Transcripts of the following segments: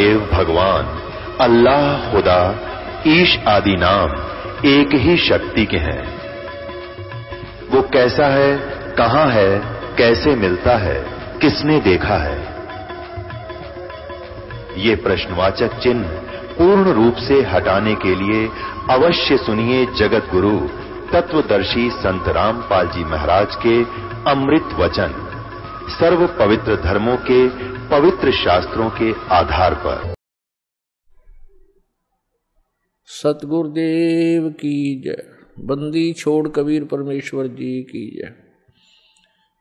देव भगवान अल्लाह, खुदा, ईश आदि नाम एक ही शक्ति के हैं। वो कैसा है, कहां है, कैसे मिलता है, किसने देखा है? ये प्रश्नवाचक चिन्ह पूर्ण रूप से हटाने के लिए अवश्य सुनिए जगत गुरु तत्वदर्शी संत रामपाल जी महाराज के अमृत वचन, सर्व पवित्र धर्मों के पवित्र शास्त्रों के आधार पर। सतगुरुदेव की जय। बंदी छोड़ कबीर परमेश्वर जी की जय।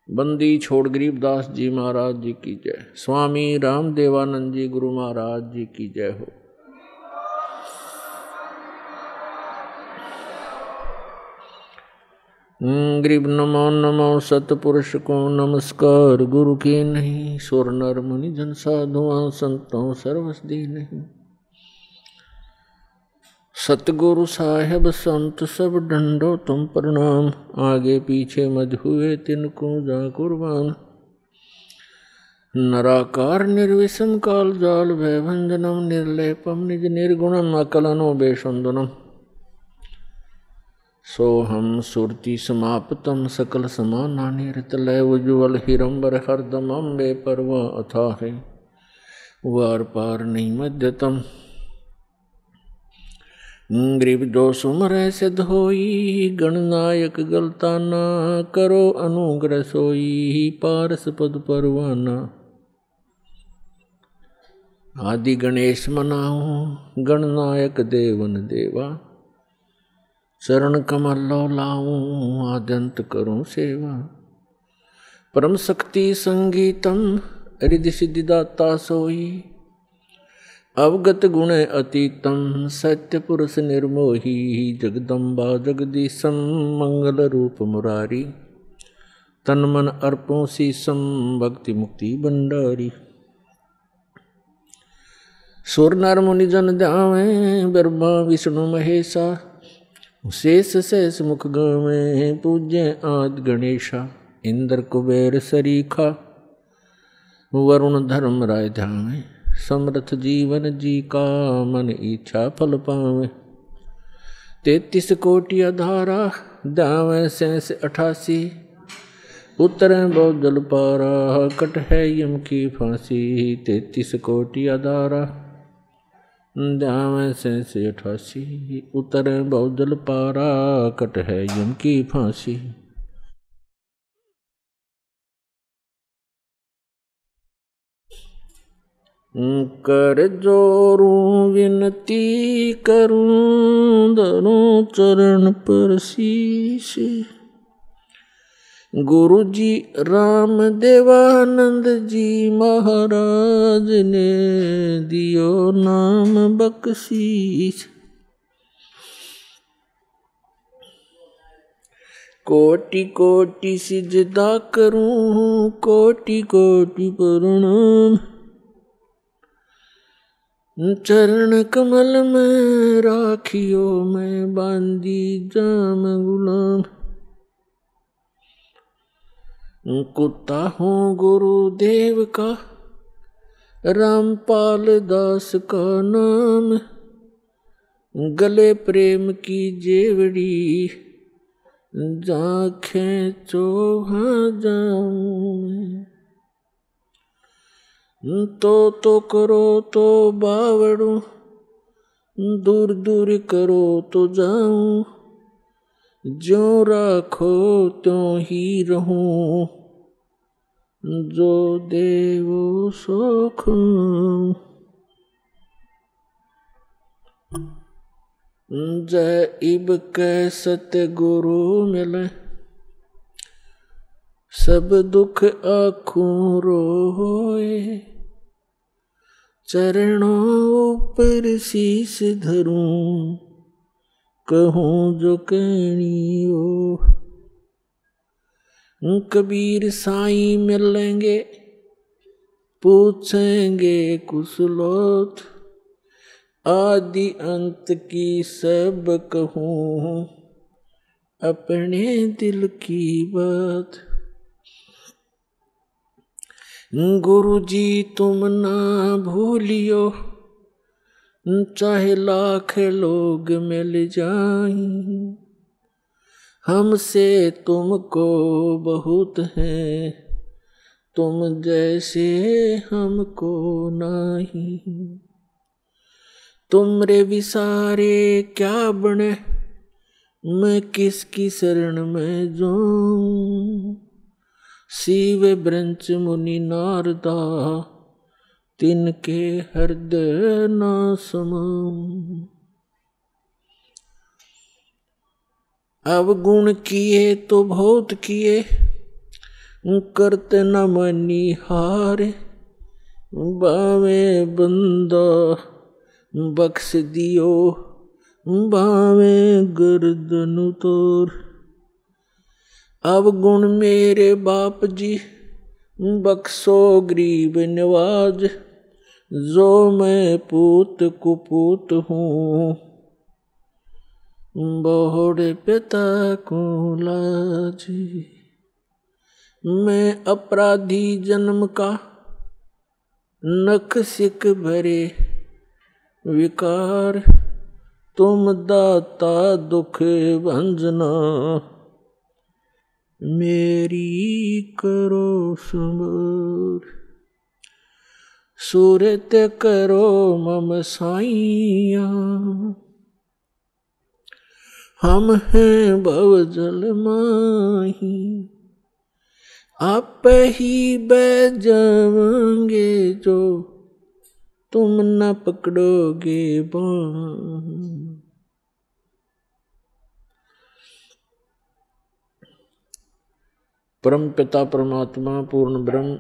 बंदी छोड़ गरीबदास जी महाराज जी की जय। स्वामी रामदेवानंद जी गुरु महाराज जी की जय हो। गरीब नमो नमो सतपुरुष को नमस्कार। गुरु की नहीं सुर नर मुनि जन साधुआं संतों सर्वसदी नहीं। सतगुरु साहेब संत सब डंडो तुम प्रणाम। आगे पीछे मज हुए तिनको जा कुर्बान। नराकार निर्विषम काल जाल भयभंजनम निर्लेपम निज निर्गुणम अकलनो बेसुंदनम। सोहम सुरति समाप्तम सकल समाना निरतलय उज्ज्वल हिरंबर हरदम अम्बे परवा अथाहे वार पार नहीं मध्यतम। गरीब जो सुमर सिद्ध होई गणनायक गलताना। करो अनुग्रह सोई पारस पद परवाना। आदि गणेश मनाऊं गणनायक देवन देवा। चरण कमल लाऊं आद्यंत करूं सेवा। परम शक्ति संगीतम हृदय सिद्धिदाता सोई। अवगत गुण अतीतम सत्य पुरुष निर्मोही। जगदम्बा जगदीशम मंगल रूप मुरारी। तन मन अर्पों शीसम भक्ति मुक्ति भंडारी। सुर नर मुनि जन ध्यावे ब्रह्मा विष्णु महेशा। शेष शेष मुख गावे पूज्य आदि गणेशा। इंद्र कुबेर सरीखा वरुण धर्म राय ध्यावे। समर्थ जीवन जी का मन इच्छा फल पावे। 33 कोटि अधारा दावे शेष 88। उतरे बहुत जल पारा कट है यम की फांसी। 33 कोटि अधारा दावे शेष 88। उतरे बहुत जल पारा कट है यम की फांसी। कर जोरूं विनती करूं धरूं चरण पर शीश। गुरु जी राम देवानंद जी महाराज ने दियो नाम बख्शीश। कोटि कोटि सिजदा करूं कोटि कोटि प्रणाम। चरण कमल में राखियो मैं बांधी जाम गुलाम। कुत्ता हूँ गुरुदेव का रामपाल दास का नाम। गले प्रेम की जेवड़ी जाखें चोहा जाऊं। तो करो तो बावड़ू दूर दूर करो तो जाऊं। ज्यों राखो त्यों ही रहूं जो देवो सो खाऊं। जय इब कै सतगुरु मिले सब दुख आखूं रोए। चरणों पर शीश धरूं कहूं जो कहनी हो। कबीर साईं मिलेंगे पूछेंगे कुशलोत। आदि अंत की सब कहूं अपने दिल की बात। गुरु जी तुम ना भूलियो चाहे लाख लोग मिल जाएं, हमसे तुमको बहुत है, तुम जैसे हमको नहीं। तुमरे विसारे क्या बने, मैं किसकी शरण में जाऊं। शिव ब्रंच मुनि नारदा, तिनके हृदय ना समाऊं। अवगुण किए तो बहुत किए, करते न मनी हारे। बावे बंदा बख्श दियो, बावे गर्दन तोर। अवगुण मेरे बाप जी, बख्शो गरीब नवाज। जो मैं पूत कुपूत हूँ, बोहड़े पिता को लाजी। मैं अपराधी जन्म का, नख सिक भरे विकार। तुम दाता दुख भंजना, मेरी करो सुमर। सूरत करो मम साइया, हम हैं भवजल माही। आप ही बह जाओगे जो, तुम न पकड़ोगे बाण। परम पिता परमात्मा पूर्ण ब्रह्म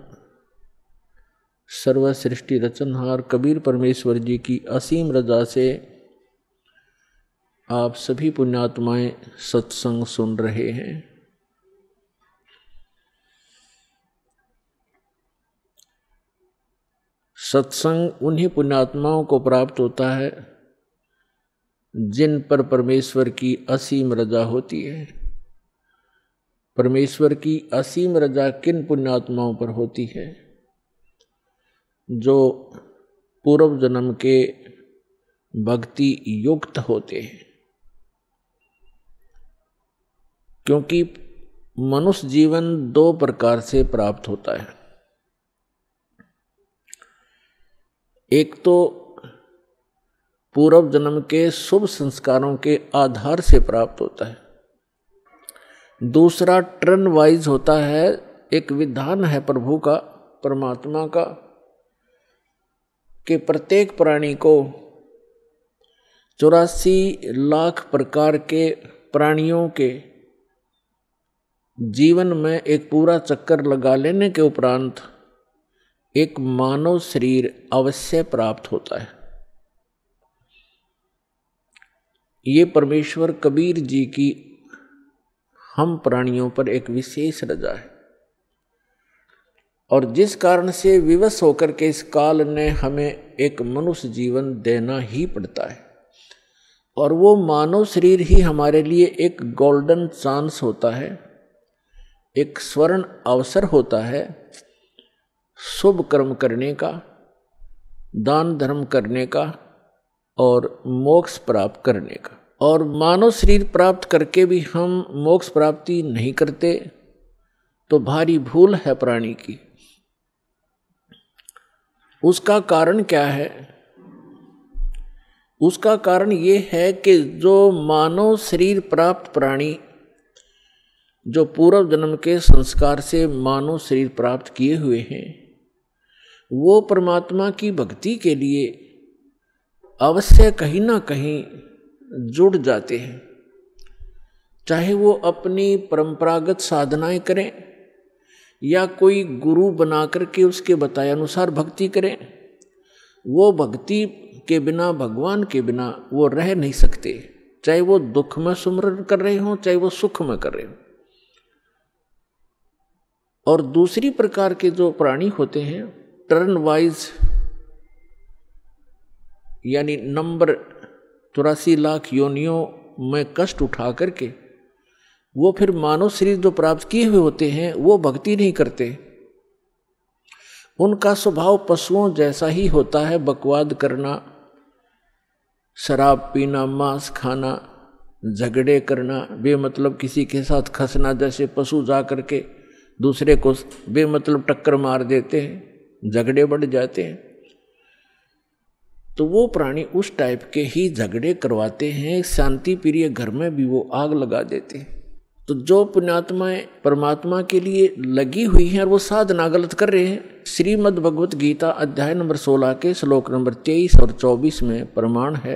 सर्व सृष्टि रचनहार कबीर परमेश्वर जी की असीम रजा से आप सभी पुण्यात्माएं सत्संग सुन रहे हैं। सत्संग उन्हीं पुण्यात्माओं को प्राप्त होता है जिन पर परमेश्वर की असीम रजा होती है। परमेश्वर की असीम रजा किन पुण्यात्माओं पर होती है? जो पूर्व जन्म के भक्ति युक्त होते हैं। क्योंकि मनुष्य जीवन दो प्रकार से प्राप्त होता है। एक तो पूर्व जन्म के शुभ संस्कारों के आधार से प्राप्त होता है। दूसरा टर्न वाइज होता है, एक विधान है प्रभु का, परमात्मा का, कि प्रत्येक प्राणी को 84 लाख प्रकार के प्राणियों के जीवन में एक पूरा चक्कर लगा लेने के उपरांत एक मानव शरीर अवश्य प्राप्त होता है। ये परमेश्वर कबीर जी की हम प्राणियों पर एक विशेष रजा है, और जिस कारण से विवश होकर के इस काल ने हमें एक मनुष्य जीवन देना ही पड़ता है। और वो मानव शरीर ही हमारे लिए एक गोल्डन चांस होता है, एक स्वर्ण अवसर होता है शुभ कर्म करने का, दान धर्म करने का और मोक्ष प्राप्त करने का। और मानव शरीर प्राप्त करके भी हम मोक्ष प्राप्ति नहीं करते तो भारी भूल है प्राणी की। उसका कारण क्या है? उसका कारण ये है कि जो मानव शरीर प्राप्त प्राणी जो पूर्व जन्म के संस्कार से मानव शरीर प्राप्त किए हुए हैं, वो परमात्मा की भक्ति के लिए अवश्य कहीं ना कहीं जुड़ जाते हैं। चाहे वो अपनी परंपरागत साधनाएं करें या कोई गुरु बना करके उसके बताए अनुसार भक्ति करें, वो भक्ति के बिना, भगवान के बिना वो रह नहीं सकते। चाहे वो दुख में सुमरन कर रहे हों, चाहे वो सुख में कर रहे हों। और दूसरी प्रकार के जो प्राणी होते हैं, टर्न वाइज यानी नंबर 84 लाख योनियों में कष्ट उठा करके वो फिर मानव शरीर जो प्राप्त किए हुए होते हैं वो भक्ति नहीं करते। उनका स्वभाव पशुओं जैसा ही होता है, बकवाद करना, शराब पीना, मांस खाना, झगड़े करना, बेमतलब किसी के साथ खसना, जैसे पशु जा करके दूसरे को बेमतलब टक्कर मार देते हैं, झगड़े बढ़ जाते हैं। तो वो प्राणी उस टाइप के ही झगड़े करवाते हैं। शांति प्रिय घर में भी वो आग लगा देते हैं। तो जो पुण्यात्माएं परमात्मा के लिए लगी हुई हैं और वो साधना गलत कर रहे हैं, श्रीमद् भगवत गीता अध्याय नंबर 16 के श्लोक नंबर 23 और 24 में प्रमाण है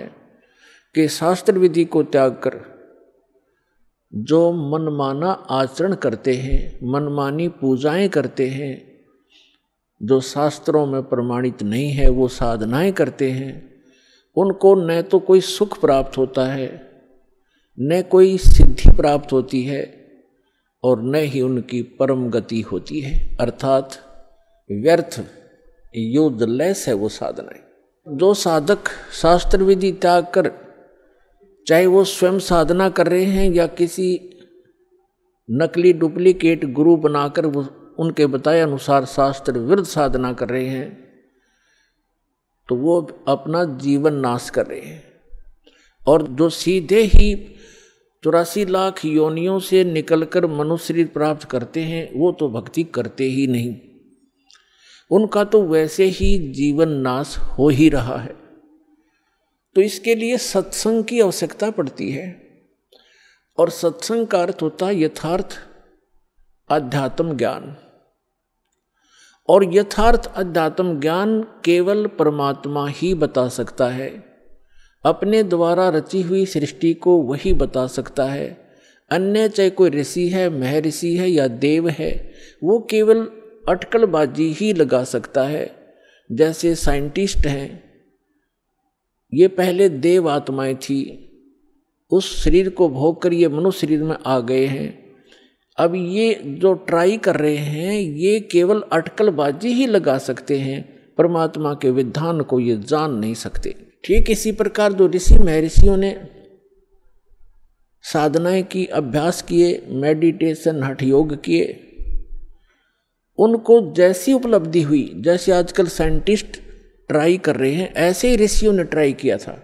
कि शास्त्र विधि को त्याग कर जो मनमाना आचरण करते हैं, मनमानी पूजाएं करते हैं, जो शास्त्रों में प्रमाणित नहीं है वो साधनाएं करते हैं, उनको न तो कोई सुख प्राप्त होता है, न कोई सिद्धि प्राप्त होती है, और न ही उनकी परम गति होती है। अर्थात व्यर्थ, यूजलेस है वो साधनाएं। जो साधक शास्त्र विधि त्याग कर, चाहे वो स्वयं साधना कर रहे हैं या किसी नकली डुप्लीकेट गुरु बनाकर वो उनके बताए अनुसार शास्त्र विरुद्ध साधना कर रहे हैं, तो वो अपना जीवन नाश कर रहे हैं। और जो सीधे ही 84 लाख योनियों से निकलकर मनुष्य शरीर प्राप्त करते हैं, वो तो भक्ति करते ही नहीं, उनका तो वैसे ही जीवन नाश हो ही रहा है। तो इसके लिए सत्संग की आवश्यकता पड़ती है, और सत्संग का अर्थ होता है यथार्थ अध्यात्म ज्ञान। और यथार्थ अध्यात्म ज्ञान केवल परमात्मा ही बता सकता है। अपने द्वारा रची हुई सृष्टि को वही बता सकता है। अन्य चाहे कोई ऋषि है, महर्षि है या देव है, वो केवल अटकलबाजी ही लगा सकता है। जैसे साइंटिस्ट हैं, ये पहले देव आत्माएं थी, उस शरीर को भोग कर ये मनुष्य शरीर में आ गए हैं। अब ये जो ट्राई कर रहे हैं, ये केवल अटकलबाजी ही लगा सकते हैं, परमात्मा के विधान को ये जान नहीं सकते। ठीक इसी प्रकार जो ऋषि महर्षियों ने साधनाएं की, अभ्यास किए, मेडिटेशन, हठ योग किए, उनको जैसी उपलब्धि हुई, जैसे आजकल साइंटिस्ट ट्राई कर रहे हैं, ऐसे ही ऋषियों ने ट्राई किया था।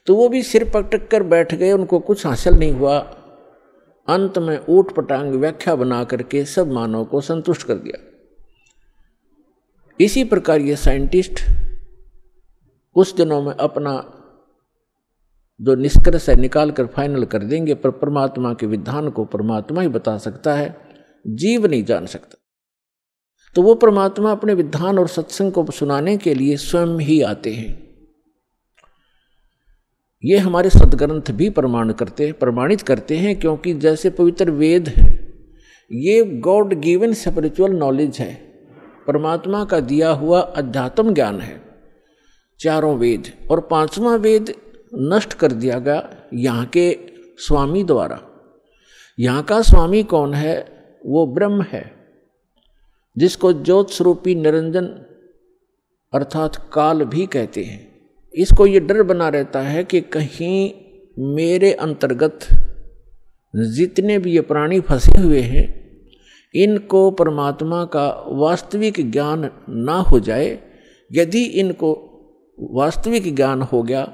तो वो भी सिर पटक कर बैठ गए, उनको कुछ हासिल नहीं हुआ। अंत में ऊट पटांग व्याख्या बना करके सब मानव को संतुष्ट कर दिया। इसी प्रकार ये साइंटिस्ट कुछ दिनों में अपना जो निष्कर्ष है निकाल कर फाइनल कर देंगे, पर परमात्मा के विधान को परमात्मा ही बता सकता है, जीव नहीं जान सकता। तो वो परमात्मा अपने विधान और सत्संग को सुनाने के लिए स्वयं ही आते हैं। ये हमारे सदग्रंथ भी प्रमाणित करते हैं, क्योंकि जैसे पवित्र वेद है, ये गॉड गिवन स्पिरिचुअल नॉलेज है, परमात्मा का दिया हुआ अध्यात्म ज्ञान है, चारों वेद। और पांचवा वेद नष्ट कर दिया गया यहाँ के स्वामी द्वारा। यहाँ का स्वामी कौन है? वो ब्रह्म है, जिसको ज्योत स्वरूपी निरंजन अर्थात काल भी कहते हैं। इसको ये डर बना रहता है कि कहीं मेरे अंतर्गत जितने भी ये प्राणी फंसे हुए हैं, इनको परमात्मा का वास्तविक ज्ञान ना हो जाए। यदि इनको वास्तविक ज्ञान हो गया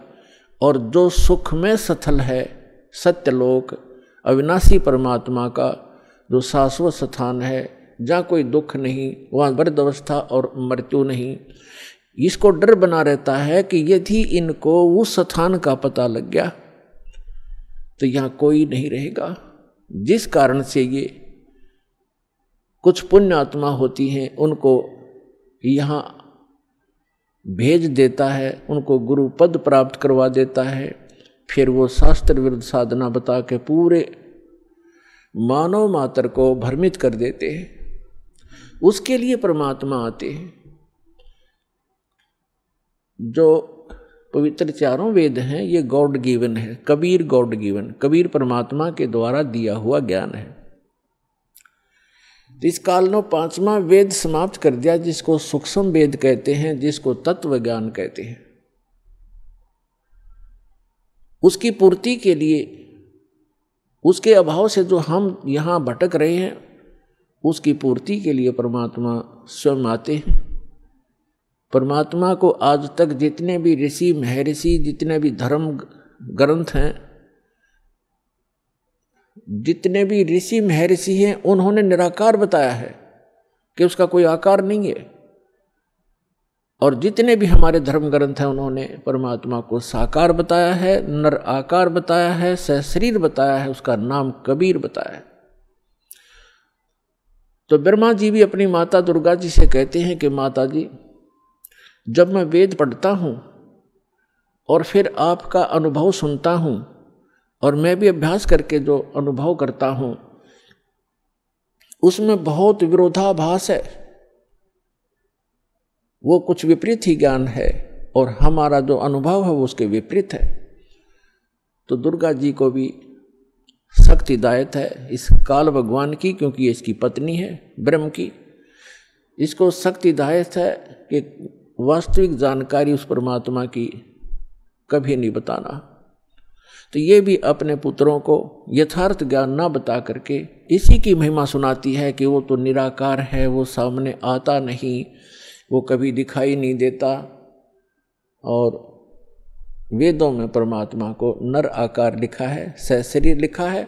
और जो सुख में सथल है, सत्यलोक अविनाशी परमात्मा का जो शाश्वत स्थान है, जहाँ कोई दुख नहीं, वहाँ वृद्ध अवस्था और मृत्यु नहीं, इसको डर बना रहता है कि यदि इनको उस स्थान का पता लग गया तो यहाँ कोई नहीं रहेगा। जिस कारण से ये कुछ पुण्य आत्मा होती हैं, उनको यहाँ भेज देता है, उनको गुरु पद प्राप्त करवा देता है। फिर वो शास्त्र विरुद्ध साधना बता के पूरे मानव मात्र को भ्रमित कर देते हैं। उसके लिए परमात्मा आते हैं। जो पवित्र चारों वेद हैं, ये गॉड गिवन है, कबीर गॉड गिवन, कबीर परमात्मा के द्वारा दिया हुआ ज्ञान है। तो इस काल ने पांचवा वेद समाप्त कर दिया, जिसको सूक्ष्म वेद कहते हैं, जिसको तत्व ज्ञान कहते हैं। उसकी पूर्ति के लिए, उसके अभाव से जो हम यहाँ भटक रहे हैं, उसकी पूर्ति के लिए परमात्मा स्वयं आते हैं। परमात्मा को आज तक जितने भी ऋषि महर्षि, जितने भी धर्म ग्रंथ हैं, जितने भी ऋषि महर्षि हैं, उन्होंने निराकार बताया है कि उसका कोई आकार नहीं है। और जितने भी हमारे धर्म ग्रंथ हैं, उन्होंने परमात्मा को साकार बताया है, नर आकार बताया है, सहशरीर बताया है, उसका नाम कबीर बताया है। तो ब्रह्मा जी भी अपनी माता दुर्गा जी से कहते हैं कि माता जी, जब मैं वेद पढ़ता हूँ और फिर आपका अनुभव सुनता हूँ और मैं भी अभ्यास करके जो अनुभव करता हूँ, उसमें बहुत विरोधाभास है, वो कुछ विपरीत ही ज्ञान है और हमारा जो अनुभव है वो उसके विपरीत है। तो दुर्गा जी को भी सख्त हिदायत है इस काल भगवान की, क्योंकि ये इसकी पत्नी है ब्रह्म की। इसको सख्त हिदायत है कि वास्तविक जानकारी उस परमात्मा की कभी नहीं बताना। तो ये भी अपने पुत्रों को यथार्थ ज्ञान ना बता करके इसी की महिमा सुनाती है कि वो तो निराकार है, वो सामने आता नहीं, वो कभी दिखाई नहीं देता। और वेदों में परमात्मा को नर आकार लिखा है, सहशरीर लिखा है,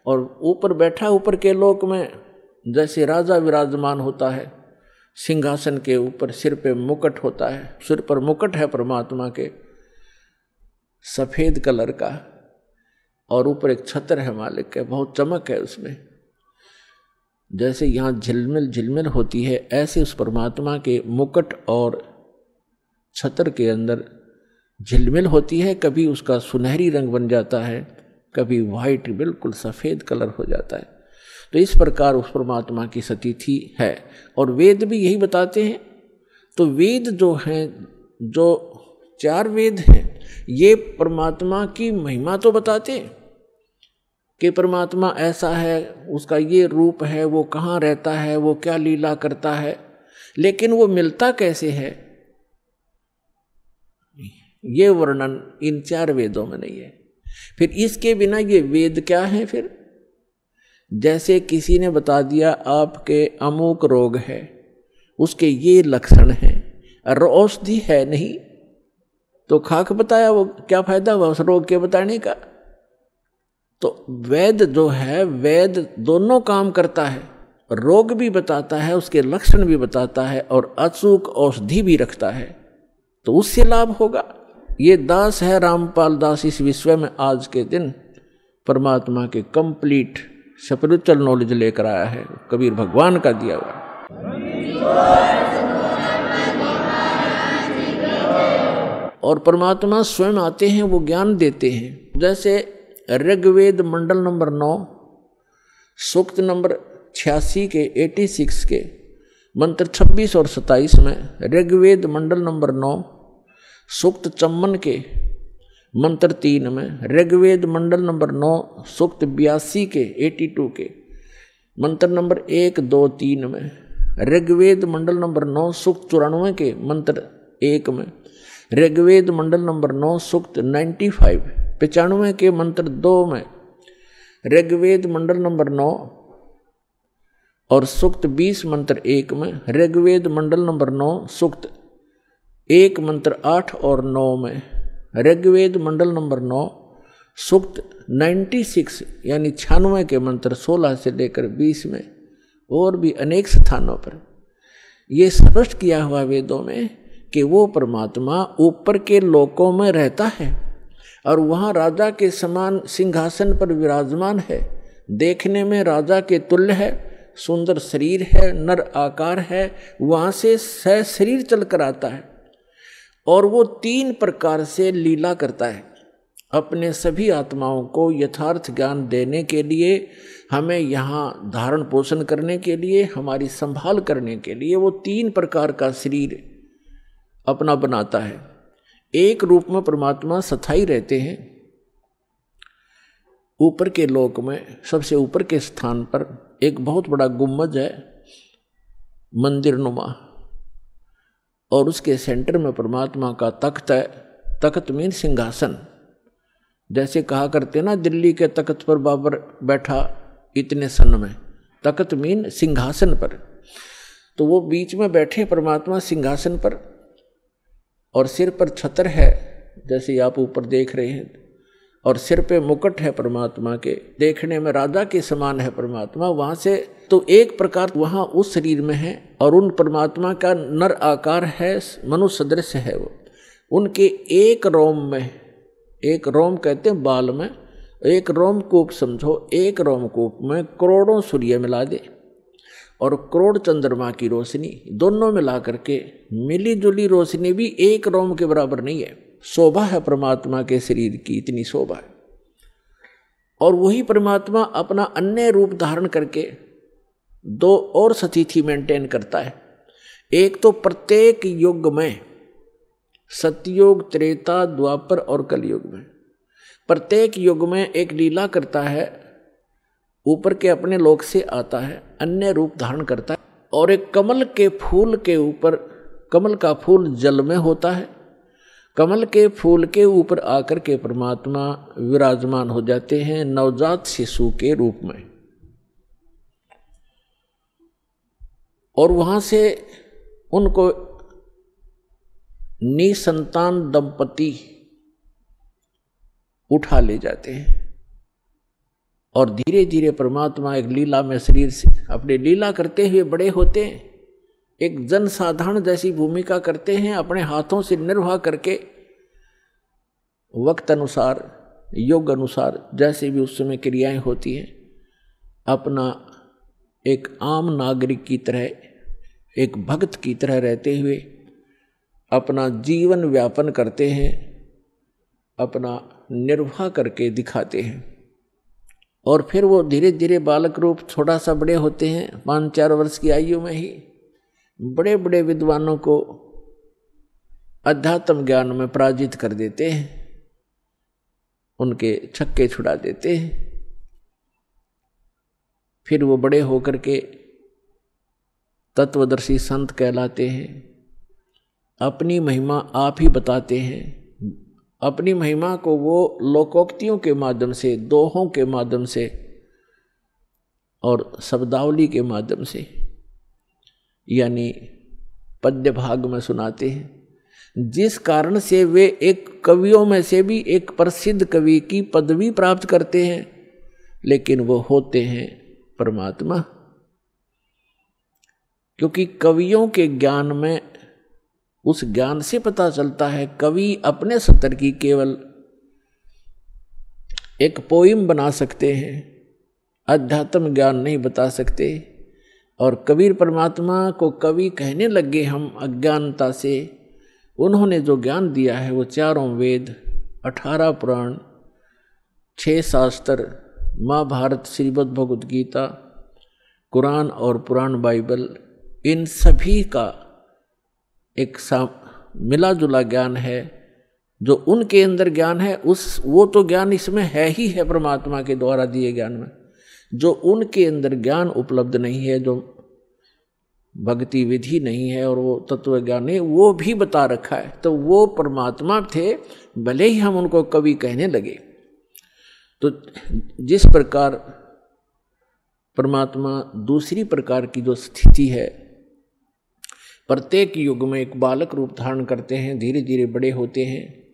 और ऊपर बैठा ऊपर के लोक में जैसे राजा विराजमान होता है, सिंहासन के ऊपर सिर पे मुकुट होता है, सिर पर मुकुट है परमात्मा के सफ़ेद कलर का, और ऊपर एक छत्र है मालिक के, बहुत चमक है उसमें। जैसे यहाँ झिलमिल झिलमिल होती है, ऐसे उस परमात्मा के मुकुट और छत्र के अंदर झिलमिल होती है। कभी उसका सुनहरी रंग बन जाता है, कभी वाइट बिल्कुल सफ़ेद कलर हो जाता है। तो इस प्रकार उस परमात्मा की स्थिति है, और वेद भी यही बताते हैं। तो वेद जो हैं, जो 4 वेद हैं, ये परमात्मा की महिमा तो बताते हैं कि परमात्मा ऐसा है, उसका ये रूप है, वो कहाँ रहता है, वो क्या लीला करता है, लेकिन वो मिलता कैसे है, ये वर्णन इन 4 वेदों में नहीं है। फिर इसके बिना ये वेद क्या है? फिर जैसे किसी ने बता दिया आपके अमुक रोग है, उसके ये लक्षण हैं, और औषधि है नहीं, तो खाक बताया, वो क्या फायदा हुआ उस रोग के बताने का। तो वेद जो है, वेद दोनों काम करता है, रोग भी बताता है, उसके लक्षण भी बताता है, और अचूक औषधि भी रखता है, तो उससे लाभ होगा। ये दास है रामपाल दास इस विश्व में आज के दिन परमात्मा के कंप्लीट स्पिरिचुअल नॉलेज लेकर आया है, कबीर भगवान का दिया हुआ। और परमात्मा स्वयं आते हैं, वो ज्ञान देते हैं। जैसे ऋग्वेद मंडल नंबर 9 सूक्त नंबर 86 के 86 के मंत्र 26 और 27 में, ऋग्वेद मंडल नंबर 9 सूक्त 54 के मंत्र 3 में, ऋग्वेद मंडल नंबर 9 सूक्त 82 के 82 के मंत्र नंबर 1, 2, 3 में, ऋग्वेद मंडल नंबर 9 सूक्त 94 के मंत्र 1 में, ऋग्वेद मंडल नंबर 9 सूक्त 95 के मंत्र 2 में, ऋग्वेद मंडल नंबर 9 और सूक्त 20 मंत्र 1 में, ऋग्वेद मंडल नंबर 9 सूक्त 1 मंत्र 8 और 9 में, ऋग्वेद मंडल नंबर 9 सूक्त 96 यानी 96 के मंत्र 16 से लेकर 20 में, और भी अनेक स्थानों पर ये स्पष्ट किया हुआ वेदों में कि वो परमात्मा ऊपर के लोकों में रहता है और वहाँ राजा के समान सिंहासन पर विराजमान है। देखने में राजा के तुल्य है, सुंदर शरीर है, नर आकार है, वहाँ से सहशरीर चल कर आता है, और वो 3 प्रकार से लीला करता है। अपने सभी आत्माओं को यथार्थ ज्ञान देने के लिए, हमें यहाँ धारण पोषण करने के लिए, हमारी संभाल करने के लिए वो 3 प्रकार का शरीर अपना बनाता है। एक रूप में परमात्मा स्थायी रहते हैं ऊपर के लोक में। सबसे ऊपर के स्थान पर एक बहुत बड़ा गुम्बद है मंदिर नुमा, और उसके सेंटर में परमात्मा का तख्त है। तख्त मीन सिंहासन। जैसे कहा करते ना दिल्ली के तख्त पर बाबर बैठा इतने सन में, तख्त मीन सिंहासन पर। तो वो बीच में बैठे परमात्मा सिंहासन पर, और सिर पर छत्र है जैसे आप ऊपर देख रहे हैं, और सिर पे मुकुट है परमात्मा के, देखने में राजा के समान है परमात्मा। वहाँ से तो एक प्रकार वहाँ उस शरीर में है, और उन परमात्मा का नर आकार है, मनुष्य सदृश है वो। उनके एक रोम में, एक रोम कहते हैं बाल में, एक रोमकूप समझो, एक रोमकूप में करोड़ों सूर्य मिला दे और करोड़ चंद्रमा की रोशनी, दोनों मिला करके मिली जुली रोशनी भी एक रोम के बराबर नहीं है। शोभा है परमात्मा के शरीर की, इतनी शोभा है। और वही परमात्मा अपना अन्य रूप धारण करके दो और स्थिति मेंटेन करता है। एक तो प्रत्येक युग में, सतयुग, त्रेता, द्वापर और कलयुग में, प्रत्येक युग में एक लीला करता है, ऊपर के अपने लोक से आता है, अन्य रूप धारण करता है। और एक कमल के फूल के ऊपर, कमल का फूल जल में होता है, कमल के फूल के ऊपर आकर के परमात्मा विराजमान हो जाते हैं नवजात शिशु के रूप में। और वहां से उनको निसंतान दंपति उठा ले जाते हैं, और धीरे धीरे परमात्मा एक लीला में शरीर से अपने लीला करते हुए बड़े होते हैं। एक जन साधारण जैसी भूमिका करते हैं, अपने हाथों से निर्वाह करके वक्त अनुसार, योग अनुसार, जैसे भी उस समय क्रियाएं होती हैं, अपना एक आम नागरिक की तरह, एक भक्त की तरह रहते हुए अपना जीवन व्यापन करते हैं, अपना निर्वाह करके दिखाते हैं। और फिर वो धीरे धीरे बालक रूप थोड़ा सा बड़े होते हैं, 5-4 वर्ष की आयु में ही बड़े बड़े विद्वानों को अध्यात्म ज्ञान में पराजित कर देते हैं, उनके छक्के छुड़ा देते हैं। फिर वो बड़े होकर के तत्वदर्शी संत कहलाते हैं, अपनी महिमा आप ही बताते हैं। अपनी महिमा को वो लोकोक्तियों के माध्यम से, दोहों के माध्यम से और शब्दावली के माध्यम से, यानी पद्य भाग में सुनाते हैं, जिस कारण से वे एक कवियों में से भी एक प्रसिद्ध कवि की पदवी प्राप्त करते हैं, लेकिन वो होते हैं परमात्मा। क्योंकि कवियों के ज्ञान में, उस ज्ञान से पता चलता है, कवि अपने स्तर की केवल एक पोइम बना सकते हैं, अध्यात्म ज्ञान नहीं बता सकते। और कबीर परमात्मा को कवि कहने लगे हम अज्ञानता से। उन्होंने जो ज्ञान दिया है वो 4 वेद, 18 पुराण, 6 शास्त्र, महाभारत, श्रीमद् भगवद गीता, कुरान और पुराण बाइबल, इन सभी का एक मिला जुला ज्ञान है। जो उनके अंदर ज्ञान है वो तो ज्ञान इसमें है ही है, परमात्मा के द्वारा दिए ज्ञान में। जो उनके अंदर ज्ञान उपलब्ध नहीं है, जो भक्ति विधि नहीं है और वो तत्व ज्ञान नहीं, वो भी बता रखा है। तो वो परमात्मा थे, भले ही हम उनको कवि कहने लगे। तो जिस प्रकार परमात्मा दूसरी प्रकार की जो स्थिति है, प्रत्येक युग में एक बालक रूप धारण करते हैं, धीरे धीरे बड़े होते हैं।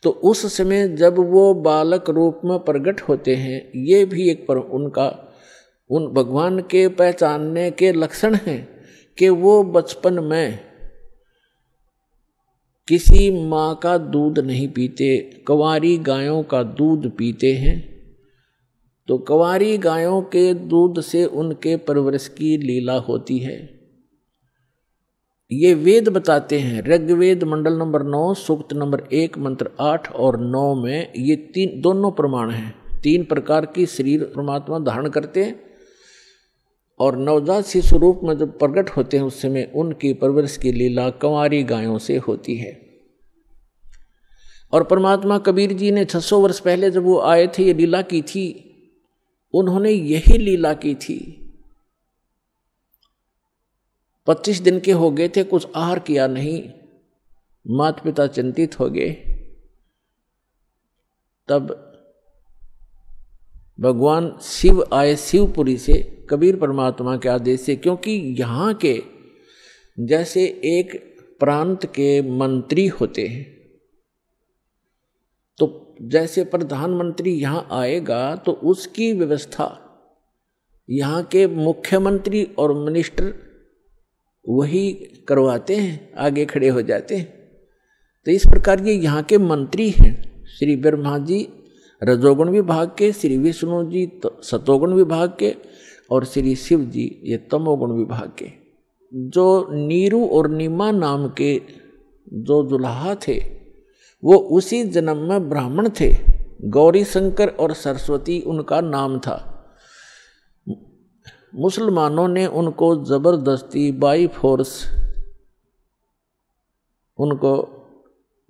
तो उस समय जब वो बालक रूप में प्रकट होते हैं, ये भी एक उनका उन भगवान के पहचानने के लक्षण हैं कि वो बचपन में किसी माँ का दूध नहीं पीते, कंवारी गायों का दूध पीते हैं। तो कंवारी गायों के दूध से उनके परवरिश की लीला होती है। ये वेद बताते हैं, ऋग्वेद मंडल नंबर 9, सूक्त नंबर 1, मंत्र 8 और 9 में ये दोनों प्रमाण हैं। 3 प्रकार की शरीर परमात्मा धारण करते हैं, और नवजात शिशु रूप में जब प्रकट होते हैं उस समय उनकी परवरिश की लीला कंवारी गायों से होती है। और परमात्मा कबीर जी ने 600 वर्ष पहले जब वो आए थे, ये लीला की थी, उन्होंने यही लीला की थी। 25 दिन के हो गए थे, कुछ आहार किया नहीं, माता पिता चिंतित हो गए। तब भगवान शिव आए शिवपुरी से, कबीर परमात्मा के आदेश से। क्योंकि यहाँ के जैसे एक प्रांत के मंत्री होते हैं। तो जैसे प्रधानमंत्री यहाँ आएगा तो उसकी व्यवस्था यहाँ के मुख्यमंत्री और मिनिस्टर वही करवाते हैं, आगे खड़े हो जाते हैं। तो इस प्रकार ये यहाँ के मंत्री हैं। श्री ब्रह्मा जी रजोगुण विभाग के, श्री विष्णु जी सतोगुण विभाग के और श्री शिव जी ये तमोगुण विभाग के। जो नीरू और नीमा नाम के जो दुल्हा थे वो उसी जन्म में ब्राह्मण थे। गौरी शंकर और सरस्वती उनका नाम था। मुसलमानों ने उनको जबरदस्ती बाई फोर्स उनको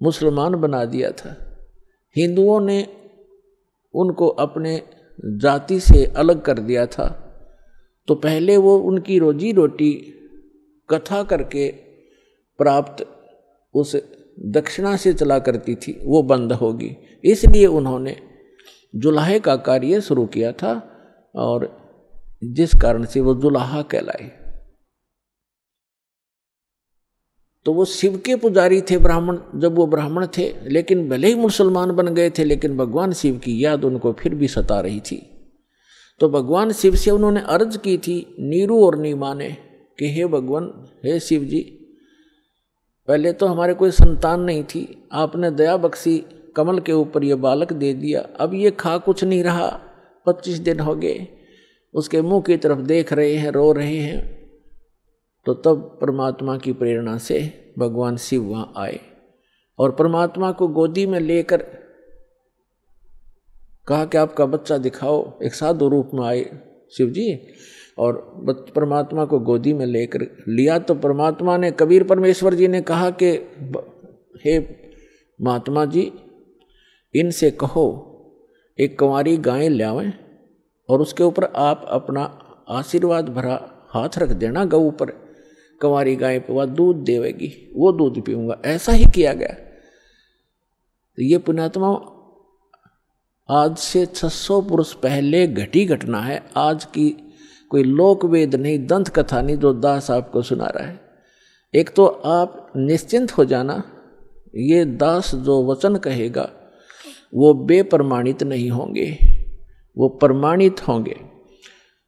मुसलमान बना दिया था। हिंदुओं ने उनको अपने जाति से अलग कर दिया था। तो पहले वो उनकी रोजी रोटी कथा करके प्राप्त उस दक्षिणा से चला करती थी, वो बंद होगी। इसलिए उन्होंने जुलाहे का कार्य शुरू किया था और जिस कारण से वो जुलाहा कहलाए। तो वो शिव के पुजारी थे ब्राह्मण, जब वो ब्राह्मण थे, लेकिन भले ही मुसलमान बन गए थे लेकिन भगवान शिव की याद उनको फिर भी सता रही थी। तो भगवान शिव से उन्होंने अर्ज की थी नीरू और नीमा ने कि हे भगवान, हे शिव जी, पहले तो हमारे कोई संतान नहीं थी, आपने दया बख्शी कमल के ऊपर ये बालक दे दिया, अब ये खा कुछ नहीं रहा, 25 दिन हो गए, उसके मुंह की तरफ देख रहे हैं, रो रहे हैं। तो तब परमात्मा की प्रेरणा से भगवान शिव वहाँ आए और परमात्मा को गोदी में लेकर कहा कि आपका बच्चा दिखाओ। एक साधु रूप में आए शिव जी और परमात्मा को गोदी में लेकर लिया। तो परमात्मा ने, कबीर परमेश्वर जी ने कहा कि हे महात्मा जी, इनसे कहो एक कंवारी गाय लावें और उसके ऊपर आप अपना आशीर्वाद भरा हाथ रख देना गऊ पर, कंवारी गाय पे वह दूध देवेगी, वो दूध पीऊंगा। ऐसा ही किया गया। तो ये पुण्यात्मा आज से 600 पुरुष पहले घटी घटना है। आज की कोई लोक वेद नहीं, दंत कथा नहीं जो दास आपको सुना रहा है। एक तो आप निश्चिंत हो जाना, ये दास जो वचन कहेगा वो बेप्रमाणित नहीं होंगे, वो प्रमाणित होंगे।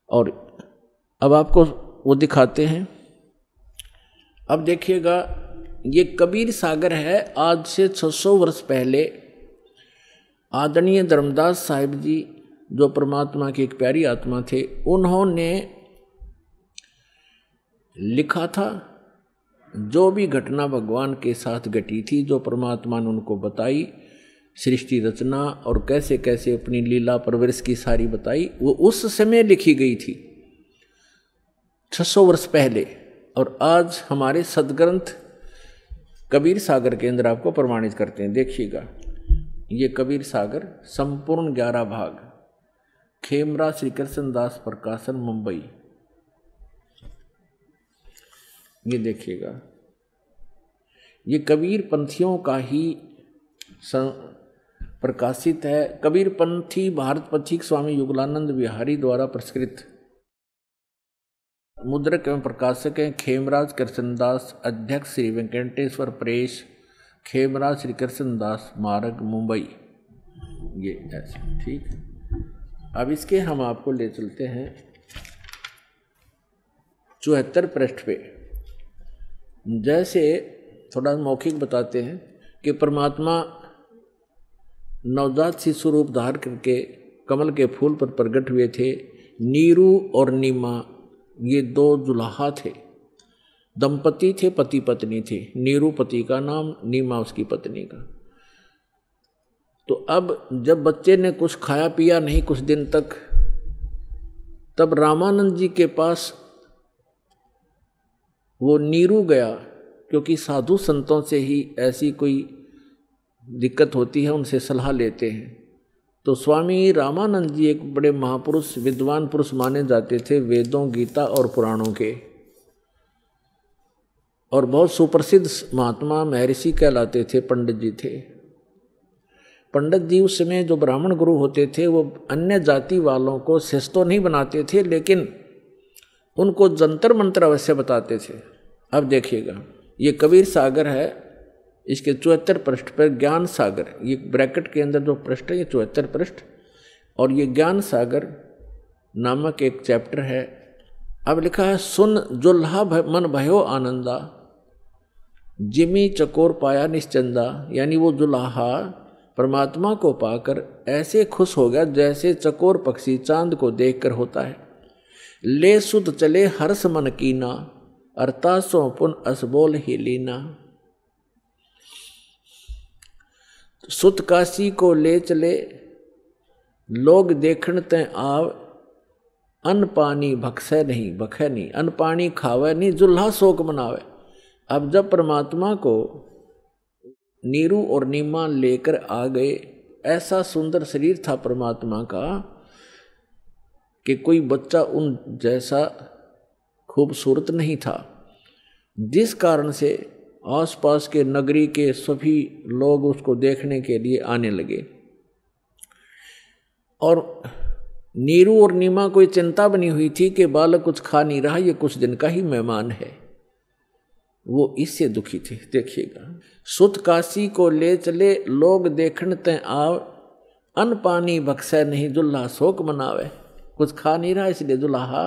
और अब आपको वो दिखाते हैं। अब देखिएगा, ये कबीर सागर है। आज से 600 वर्ष पहले आदरणीय धर्मदास साहिब जी, जो परमात्मा की एक प्यारी आत्मा थे, उन्होंने लिखा था जो भी घटना भगवान के साथ घटी थी, जो परमात्मा ने उनको बताई, सृष्टि रचना और कैसे कैसे अपनी लीला परवरिश की सारी बताई, वो उस समय लिखी गई थी 600 वर्ष पहले। और आज हमारे सदग्रंथ कबीर सागर के अंदर आपको प्रमाणित करते हैं। देखिएगा, ये कबीर सागर संपूर्ण 11 भाग, खेमरा श्री कृष्ण दास प्रकाशन, मुंबई। ये देखिएगा, ये कबीर पंथियों का ही प्रकाशित है। कबीर पंथी भारत पथिक स्वामी युगलानंद विहारी द्वारा प्रस्कृत। मुद्रक एवं प्रकाशक हैं खेमराज कृष्णदास, अध्यक्ष श्री वेंकटेश्वर प्रेस, खेमराज श्री कृष्णदास मार्ग, मुंबई। ये ऐसे ठीक। अब इसके हम आपको ले चलते हैं 74 पृष्ठ पे। जैसे थोड़ा मौखिक बताते हैं कि परमात्मा नवजात शिशु रूप धार करके कमल के फूल पर प्रकट हुए थे। नीरू और नीमा ये 2 दुल्हा थे, दंपति थे, पति पत्नी थे। नीरू पति का नाम, नीमा उसकी पत्नी का। तो अब जब बच्चे ने कुछ खाया पिया नहीं कुछ दिन तक, तब रामानंद जी के पास वो नीरू गया, क्योंकि साधु संतों से ही ऐसी कोई दिक्कत होती है, उनसे सलाह लेते हैं। तो स्वामी रामानंद जी एक बड़े महापुरुष, विद्वान पुरुष माने जाते थे, वेदों, गीता और पुराणों के, और बहुत सुप्रसिद्ध महात्मा महर्षि कहलाते थे, पंडित जी थे। पंडित जी उस समय जो ब्राह्मण गुरु होते थे वो अन्य जाति वालों को शिष्य तो नहीं बनाते थे, लेकिन उनको जंतर मंत्र अवश्य बताते थे। अब देखिएगा, ये कबीर सागर है, इसके 74 पृष्ठ पर ज्ञान सागर, ये ब्रैकेट के अंदर जो पृष्ठ है ये 74 पृष्ठ, और ये ज्ञान सागर नामक एक चैप्टर है। अब लिखा है सुन जुल्हा मन भयो आनंदा, जिमी चकोर पाया निश्चंदा, यानी वो जुल्हा परमात्मा को पाकर ऐसे खुश हो गया जैसे चकोर पक्षी चांद को देखकर होता है। ले सुध चले हर्ष मन कीना, अरतासों पुन असबोल ही लीना। सुत काशी को ले चले लोग देखण तय आव, अन्न पानी भक्सै नहीं भखै नहीं, अन्न पानी खावे नहीं जुल्हा शोक मनावे। अब जब परमात्मा को नीरू और नीमा लेकर आ गए, ऐसा सुंदर शरीर था परमात्मा का कि कोई बच्चा उन जैसा खूबसूरत नहीं था, जिस कारण से आसपास के नगरी के सभी लोग उसको देखने के लिए आने लगे। और नीरू और नीमा कोई चिंता बनी हुई थी कि बालक कुछ खा नहीं रहा, ये कुछ दिन का ही मेहमान है, वो इससे दुखी थे। देखिएगा, सुत काशी को ले चले लोग देखण तय आव, अन्न पानी बख्शै नहीं जुल्हा शोक मनावे। कुछ खा नहीं रहा इसलिए जुल्हा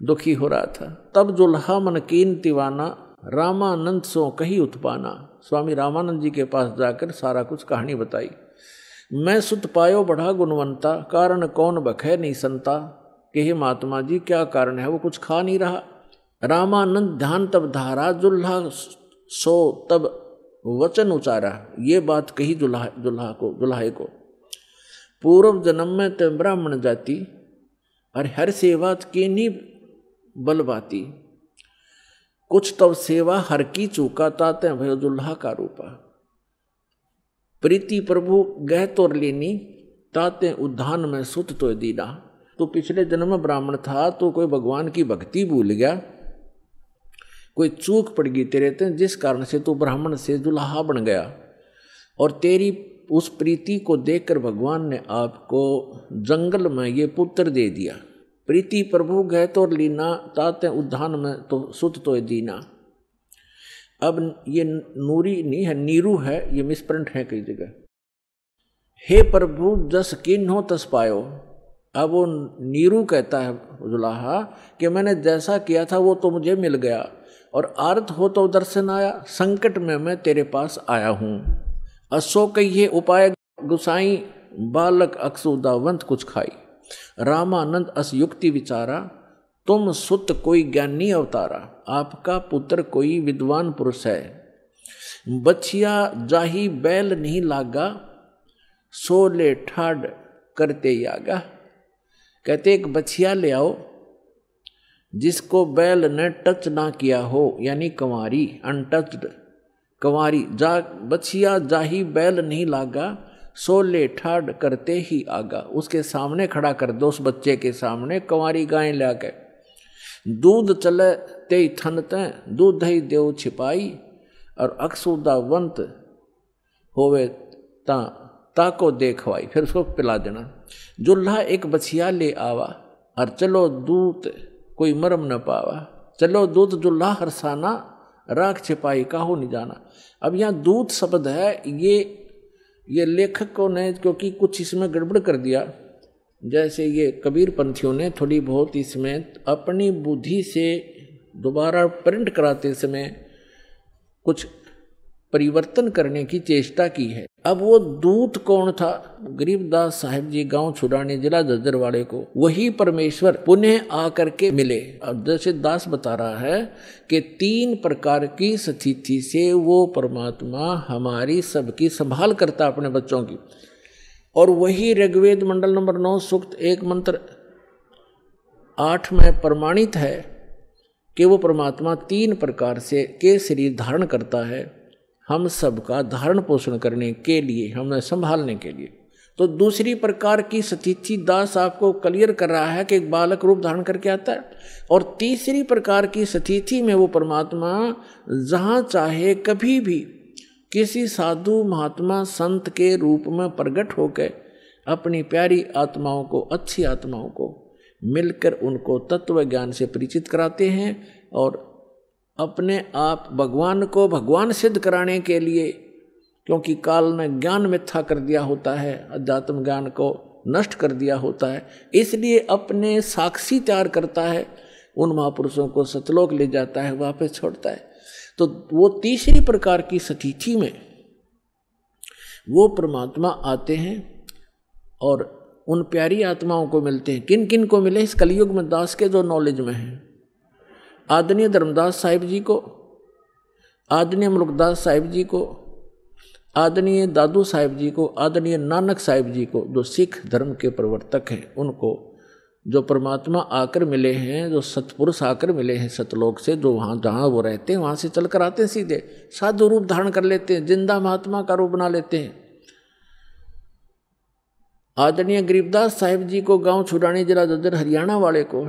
दुखी हो रहा था। तब जुल्हा मन कीन दीवाना, रामानंद सो कही उत्पाना। स्वामी रामानंद जी के पास जाकर सारा कुछ कहानी बताई। मैं सुत पायो बढ़ा गुणवंता, कारण कौन बखै नहीं संता। कि हे महात्मा जी क्या कारण है, वो कुछ खा नहीं रहा। रामानंद ध्यान तब धारा, जुल्हा सो तब वचन उचारा। ये बात कही जुल्हाए को। पूर्व जन्म में ते ब्राह्मण जाति, और हर सेवा की नी बलबाती। कुछ तब सेवा हर की चूका, ताते भयो जुल्हा का रूपा। प्रीति प्रभु गह तोर लेनी, ताते उद्धान में सुत तो दीना। तो पिछले जन्म में ब्राह्मण था, तो कोई भगवान की भक्ति भूल गया, कोई चूक पड़ गई तेरे ते, जिस कारण से तू ब्राह्मण से जुल्हा बन गया। और तेरी उस प्रीति को देखकर भगवान ने आपको जंगल में ये पुत्र दे दिया। प्रीति प्रभु गह तोर लीना, ताते उद्धान में तो सुत तो दीना। अब ये नूरी नहीं है, नीरू है, ये मिसप्रिंट है कई जगह। हे प्रभु जस किन्हो तस पायो। अब वो नीरू कहता है जुल्हा कि मैंने जैसा किया था वो तो मुझे मिल गया, और आर्त हो तो दर्शन आया, संकट में मैं तेरे पास आया हूँ। असो कहिए उपाय गुसाई, बालक अक्सुदावंत कुछ खाई। रामानंद अस युक्ति विचारा, तुम सुत कोई ज्ञानी अवतारा। आपका पुत्र कोई विद्वान पुरुष है। बछिया जाही बैल नहीं लागा, सोले ठाड करते यागा। कहते एक बछिया ले आओ जिसको बैल ने टच ना किया हो, यानी कंवारी, अनटच्ड कंवारी। बछिया जाही बैल नहीं लागा, सोले ठाड करते ही आगा। उसके सामने खड़ा कर दो, उस बच्चे के सामने कंवारी गाय लाके। दूध चले ते थन ते, दूध ही देव छिपाई। और अक्सुदावंत होवे ताको देखवाई, फिर उसको पिला देना। जुल्हा एक बछिया ले आवा, और चलो दूत कोई मरम न पावा। चलो दूत जुल्हा हरसाना, राख छिपाई काहो नहीं जाना। अब यहाँ दूत शब्द है, ये लेखकों ने क्योंकि कुछ इसमें गड़बड़ कर दिया, जैसे ये कबीर पंथियों ने थोड़ी बहुत इसमें अपनी बुद्धि से दोबारा प्रिंट कराते समय कुछ परिवर्तन करने की चेष्टा की है। अब वो दूत कौन था? गरीबदास साहिब जी, गांव छुड़ाने, जिला जज्जरवाड़े को वही परमेश्वर पुनः आकर के मिले। अब जैसे दास बता रहा है कि 3 प्रकार की स्थिति से वो परमात्मा हमारी सबकी संभाल करता अपने बच्चों की। और वही ऋग्वेद मंडल नंबर 9 सूक्त 1 मंत्र 8 में प्रमाणित है कि वो परमात्मा 3 प्रकार से के शरीर धारण करता है, हम सबका धारण पोषण करने के लिए, हमें संभालने के लिए। तो दूसरी प्रकार की स्थिति दास आपको क्लियर कर रहा है कि एक बालक रूप धारण करके आता है। और तीसरी प्रकार की स्थिति में वो परमात्मा जहाँ चाहे कभी भी किसी साधु महात्मा संत के रूप में प्रकट होकर अपनी प्यारी आत्माओं को, अच्छी आत्माओं को मिलकर उनको तत्व ज्ञान से परिचित कराते हैं और अपने आप भगवान को भगवान सिद्ध कराने के लिए, क्योंकि काल ने ज्ञान मिथ्या कर दिया होता है, अध्यात्म ज्ञान को नष्ट कर दिया होता है, इसलिए अपने साक्षी तैयार करता है, उन महापुरुषों को सतलोक ले जाता है, वापस छोड़ता है। तो वो तीसरी प्रकार की स्थिति में वो परमात्मा आते हैं और उन प्यारी आत्माओं को मिलते हैं। किन किन को मिले? इस कलयुग में दास के जो नॉलेज में हैं, आदरणीय धर्मदास साहिब जी को, आदरणीय मुल्कदास साहिब जी को, आदरणीय दादू साहिब जी को, आदरणीय नानक साहिब जी को, जो सिख धर्म के प्रवर्तक हैं, उनको जो परमात्मा आकर मिले हैं, जो सतपुरुष आकर मिले हैं सतलोक से, जो वहाँ जहाँ वो रहते हैं वहाँ से चल कर आते हैं, सीधे साधु रूप धारण कर लेते हैं, जिंदा महात्मा का रूप बना लेते हैं। आदरणीय गरीबदास साहिब जी को गांव छुड़ानी जिला जज्जर हरियाणा वाले को,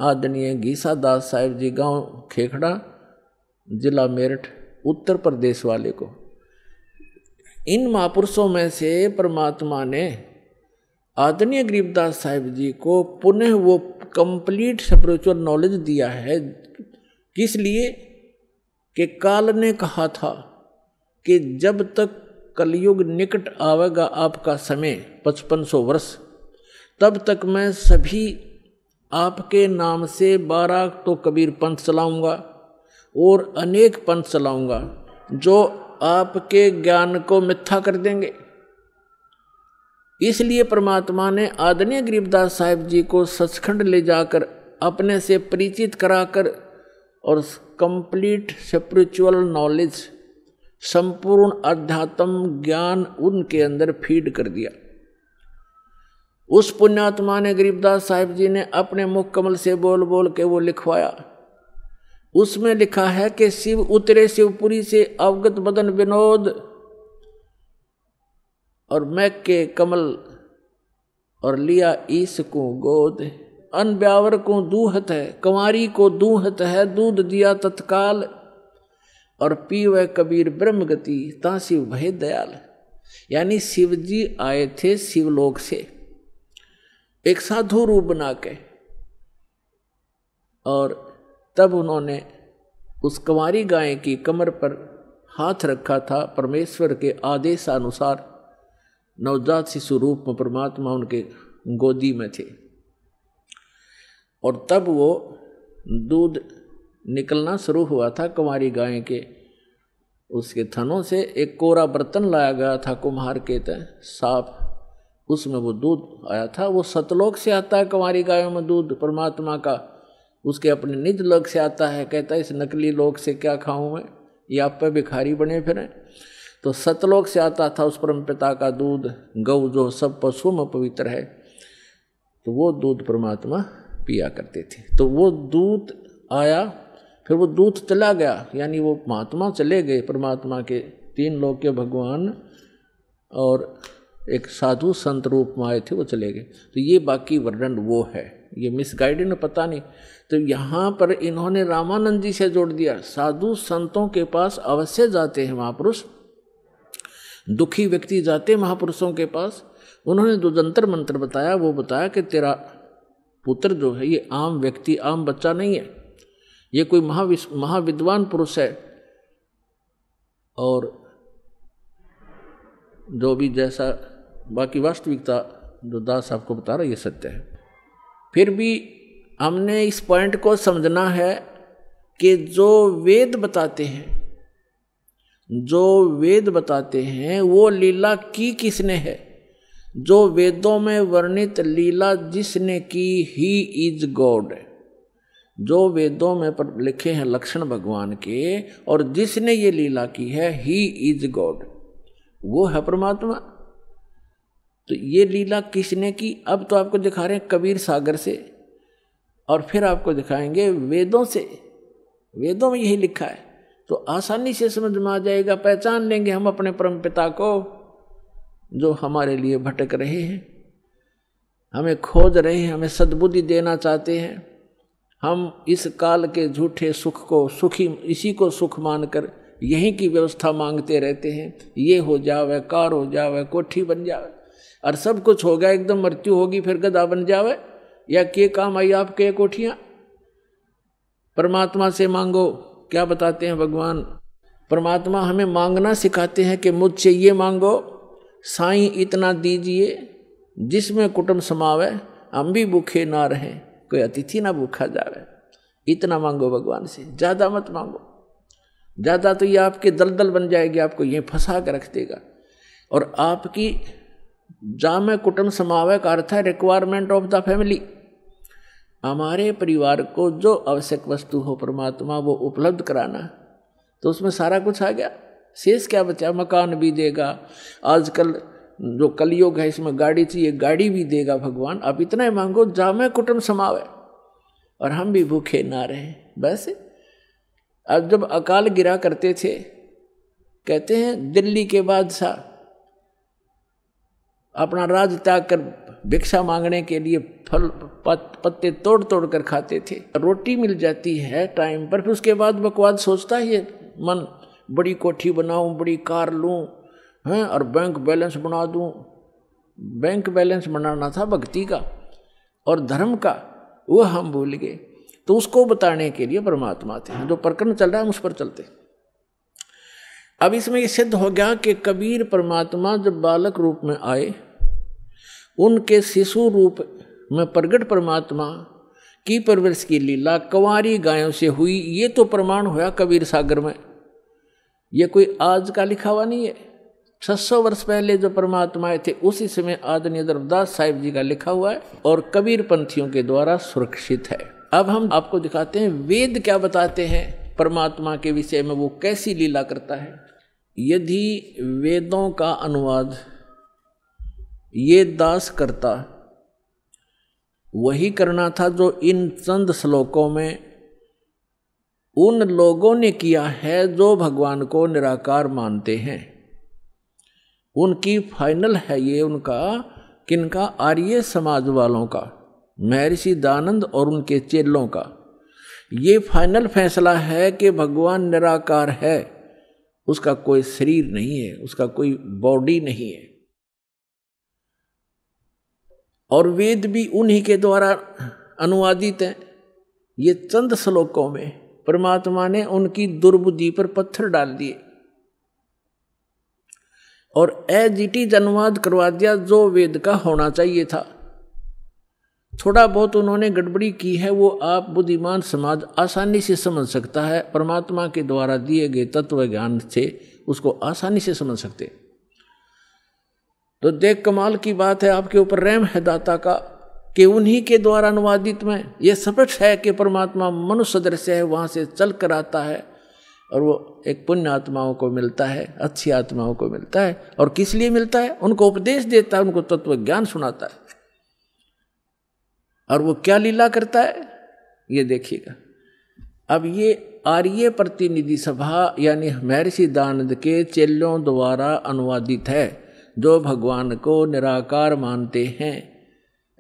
आदरणीय गीसा दास साहिब जी गांव खेखड़ा जिला मेरठ उत्तर प्रदेश वाले को, इन महापुरुषों में से परमात्मा ने आदरणीय गरीबदास साहिब जी को पुनः वो कंप्लीट स्पिरिचुअल नॉलेज दिया है। किस लिए? कि काल ने कहा था कि जब तक कलयुग निकट आवेगा आपका समय 5500 वर्ष, तब तक मैं सभी आपके नाम से 12 तो कबीर पंथ चलाऊंगा और अनेक पंथ चलाऊंगा जो आपके ज्ञान को मिथ्या कर देंगे। इसलिए परमात्मा ने आदरणीय गरीबदास साहिब जी को सचखंड ले जाकर अपने से परिचित कराकर और कंप्लीट स्पिरिचुअल नॉलेज, संपूर्ण अध्यात्म ज्ञान उनके अंदर फीड कर दिया। उस पुण्यात्मा ने गरीबदास साहिब जी ने अपने मुख कमल से बोल बोल के वो लिखवाया। उसमें लिखा है कि शिव उतरे शिवपुरी से अवगत बदन विनोद और मैक के कमल और लिया ईस को गोद, अन ब्यावर को दूहत है, कंवारी को दूहत है, दूध दिया तत्काल और पीवे कबीर ब्रह्म गति ता शिव भय दयाल। यानी शिव जी आए थे शिवलोक से एक साधु रूप बना के, और तब उन्होंने उस कंवारी गाय की कमर पर हाथ रखा था। परमेश्वर के आदेशानुसार नवजात शिशु रूप में परमात्मा उनके गोदी में थे, और तब वो दूध निकलना शुरू हुआ था कंवारी गाय के उसके थनों से। एक कोरा बर्तन लाया गया था कुम्हार के तय साफ, उसमें वो दूध आया था। वो सतलोक से आता है कंवारी गायों में दूध परमात्मा का, उसके अपने निज लोक से आता है। कहता है इस नकली लोक से क्या खाऊं मैं, ये आप पे भिखारी बने फिरें। तो सतलोक से आता था उस परम पिता का दूध, गौ जो सब पशुओं में पवित्र है, तो वो दूध परमात्मा पिया करते थे। तो वो दूध आया, फिर वो दूध चला गया, यानी वो महात्मा चले गए परमात्मा के, 3 लोक के भगवान और एक साधु संत रूप में आए थे, वो चले गए। तो ये बाकी वर्णन वो है, ये मिसगाइडेड न पता नहीं। तो यहाँ पर इन्होंने रामानंद जी से जोड़ दिया। साधु संतों के पास अवश्य जाते हैं महापुरुष, दुखी व्यक्ति जाते महापुरुषों के पास। उन्होंने जो जंतर मंत्र बताया वो बताया कि तेरा पुत्र जो है ये आम व्यक्ति, आम बच्चा नहीं है, ये कोई महाविद्वान पुरुष है, और जो भी जैसा बाकी वास्तविकता जो दास आपको बता रहा है ये सत्य है। फिर भी हमने इस पॉइंट को समझना है कि जो वेद बताते हैं, जो वेद बताते हैं वो लीला की किसने है? जो वेदों में वर्णित लीला जिसने की ही इज गॉड। जो वेदों में पर लिखे हैं लक्षण भगवान के और जिसने ये लीला की है ही इज गॉड, वो है परमात्मा। तो ये लीला किसने की? अब तो आपको दिखा रहे हैं कबीर सागर से, और फिर आपको दिखाएंगे वेदों से। वेदों में यही लिखा है, तो आसानी से समझ में आ जाएगा, पहचान लेंगे हम अपने परमपिता को जो हमारे लिए भटक रहे हैं, हमें खोज रहे हैं, हमें सद्बुद्धि देना चाहते हैं। हम इस काल के झूठे सुख को सुखी, इसी को सुख मानकर यहीं की व्यवस्था मांगते रहते हैं। ये हो जावे, कार हो जावे, कोठी बन जावे, और सब कुछ हो गया, एकदम मृत्यु होगी फिर गधा बन जावे, या के काम आई आपके कोठियाँ। परमात्मा से मांगो। क्या बताते हैं भगवान? परमात्मा हमें मांगना सिखाते हैं कि मुझसे ये मांगो, साईं इतना दीजिए जिसमें कुटुंब समावे, हम भी भूखे ना रहें, कोई अतिथि ना भूखा जावे। इतना मांगो भगवान से, ज़्यादा मत मांगो। ज़्यादा तो ये आपके दलदल बन जाएगी, आपको ये फंसा कर रख देगा। और आपकी जामे कुटुंब समावे का अर्थ है रिक्वायरमेंट ऑफ द फैमिली। हमारे परिवार को जो आवश्यक वस्तु हो परमात्मा वो उपलब्ध कराना, तो उसमें सारा कुछ आ गया। शेष क्या बचा? मकान भी देगा, आजकल जो कलयुग है इसमें गाड़ी चाहिए, गाड़ी भी देगा भगवान। अब इतना ही मांगो जामे कुटुंब समावे और हम भी भूखे ना रहें। बस अब जब अकाल गिरा करते थे, कहते हैं दिल्ली के बादशाह अपना राज त्याग कर भिक्षा मांगने के लिए फल पत्ते तोड़ तोड़ कर खाते थे। रोटी मिल जाती है टाइम पर, फिर उसके बाद बकवाद सोचता है ये मन, बड़ी कोठी बनाऊं, बड़ी कार लूं, हैं, और बैंक बैलेंस बना दूं। बैंक बैलेंस बनाना था भक्ति का और धर्म का, वो हम भूल गए। तो उसको बताने के लिए परमात्मा थे। जो प्रकरण चल रहा है हम उस पर चलते। अब इसमें ये सिद्ध हो गया कि कबीर परमात्मा जब बालक रूप में आए, उनके शिशु रूप में प्रगट परमात्मा की परवरिश की लीला कंवारी गायों से हुई। ये तो प्रमाण हुआ कबीर सागर में। ये कोई आज का लिखा हुआ नहीं है। 600 वर्ष पहले जो परमात्मा आए थे उसी समय आदरणीय धर्मदास साहिब जी का लिखा हुआ है और कबीर पंथियों के द्वारा सुरक्षित है। अब हम आपको दिखाते हैं वेद क्या बताते हैं परमात्मा के विषय में, वो कैसी लीला करता है। यदि वेदों का अनुवाद ये दास करता, वही करना था जो इन चंद श्लोकों में उन लोगों ने किया है जो भगवान को निराकार मानते हैं। उनकी फाइनल है ये, उनका किनका? आर्य समाज वालों का, महर्षि दयानंद और उनके चेलों का। ये फाइनल फैसला है कि भगवान निराकार है, उसका कोई शरीर नहीं है, उसका कोई बॉडी नहीं है। और वेद भी उन्हीं के द्वारा अनुवादित हैं। ये चंद श्लोकों में परमात्मा ने उनकी दुर्बुद्धि पर पत्थर डाल दिए और एज इट इज अनुवाद करवा दिया जो वेद का होना चाहिए था। थोड़ा बहुत उन्होंने गड़बड़ी की है, वो आप बुद्धिमान समाज आसानी से समझ सकता है। परमात्मा के द्वारा दिए गए तत्व ज्ञान से उसको आसानी से समझ सकते। तो देख कमाल की बात है, आपके ऊपर रहम है दाता का कि उन्हीं के द्वारा अनुवादित में ये स्पष्ट है कि परमात्मा मनुष्य सदृश है, वहाँ से चल कर आता है और वो एक पुण्य आत्माओं को मिलता है, अच्छी आत्माओं को मिलता है। और किस लिए मिलता है? उनको उपदेश देता है, उनको तत्व ज्ञान सुनाता है। और वो क्या लीला करता है ये देखिएगा। अब ये आर्य प्रतिनिधि सभा यानी महर्षि दयानंद के चेलों द्वारा अनुवादित है, जो भगवान को निराकार मानते हैं।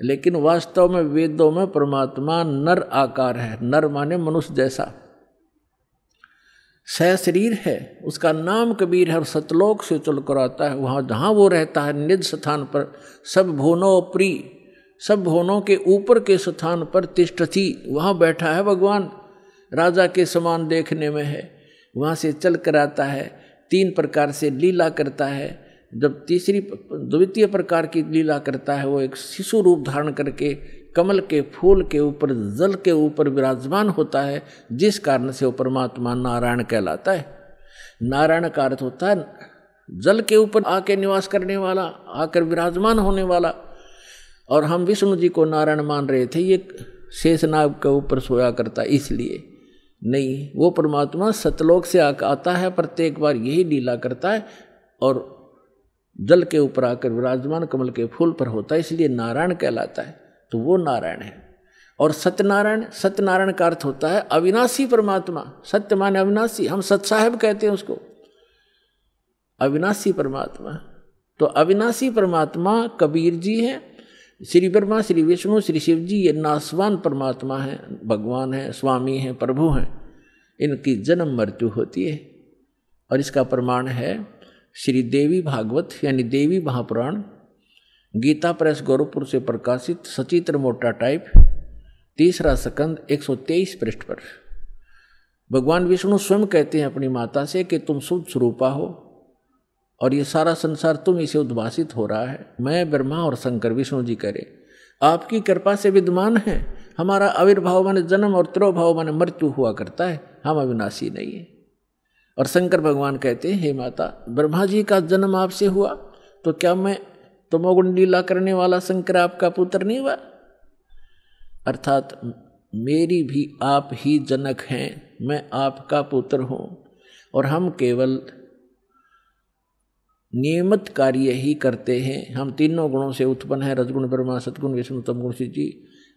लेकिन वास्तव में वेदों में परमात्मा नर आकार है। नर माने मनुष्य जैसा, शरीर है। उसका नाम कबीर है और सतलोक से चल कर आता है। वहाँ जहाँ वो रहता है निज स्थान पर, सब भुवनों प्री, सब भुवनों के ऊपर के स्थान पर तिष्ठति, वहाँ बैठा है भगवान। राजा के समान देखने में है, वहाँ से चल कर आता है। 3 प्रकार से लीला करता है। जब द्वितीय प्रकार की लीला करता है, वो एक शिशु रूप धारण करके कमल के फूल के ऊपर, जल के ऊपर विराजमान होता है, जिस कारण से वो परमात्मा नारायण कहलाता है। नारायण का अर्थ होता है जल के ऊपर आके निवास करने वाला, आकर विराजमान होने वाला। और हम विष्णु जी को नारायण मान रहे थे, ये शेषनाग के ऊपर सोया करता, इसलिए नहीं। वो परमात्मा सतलोक से आता है, प्रत्येक बार यही लीला करता है और जल के ऊपर आकर विराजमान कमल के फूल पर होता है, इसलिए नारायण कहलाता है। तो वो नारायण है। और सत्यनारायण, सत्यनारायण का अर्थ होता है अविनाशी परमात्मा। सत्य माने अविनाशी, हम सत साहेब कहते हैं उसको, अविनाशी परमात्मा। तो अविनाशी परमात्मा कबीर जी हैं, श्री ब्रह्मा, श्री विष्णु, श्री शिव जी ये नासवान परमात्मा हैं, भगवान हैं, स्वामी हैं, प्रभु हैं। इनकी जन्म मृत्यु होती है। और इसका प्रमाण है श्री देवी भागवत यानी देवी महापुराण, गीता प्रेस गोरखपुर से प्रकाशित, सचित्र मोटा टाइप, 3रा स्कंद 123 पृष्ठ पर। भगवान विष्णु स्वयं कहते हैं अपनी माता से कि तुम शुद्ध स्वरूपा हो और ये सारा संसार तुम इसे उद्भासित हो रहा है। मैं ब्रह्मा और शंकर, विष्णु जी करे, आपकी कृपा से विद्यमान है। हमारा आविर्भाव माने जन्म और तिरोभाव माने मृत्यु हुआ करता है, हम अविनाशी नहीं है। और शंकर भगवान कहते हैं, हे माता, ब्रह्मा जी का जन्म आपसे हुआ तो क्या मैं तमोगुण लीला करने वाला शंकर आपका पुत्र नहीं हुआ? अर्थात मेरी भी आप ही जनक हैं, मैं आपका पुत्र हूँ और हम केवल नियमित कार्य ही करते हैं। हम तीनों गुणों से उत्पन्न हैं, रजगुण ब्रह्मा, सतगुण विष्णु, तमगुण शिव जी,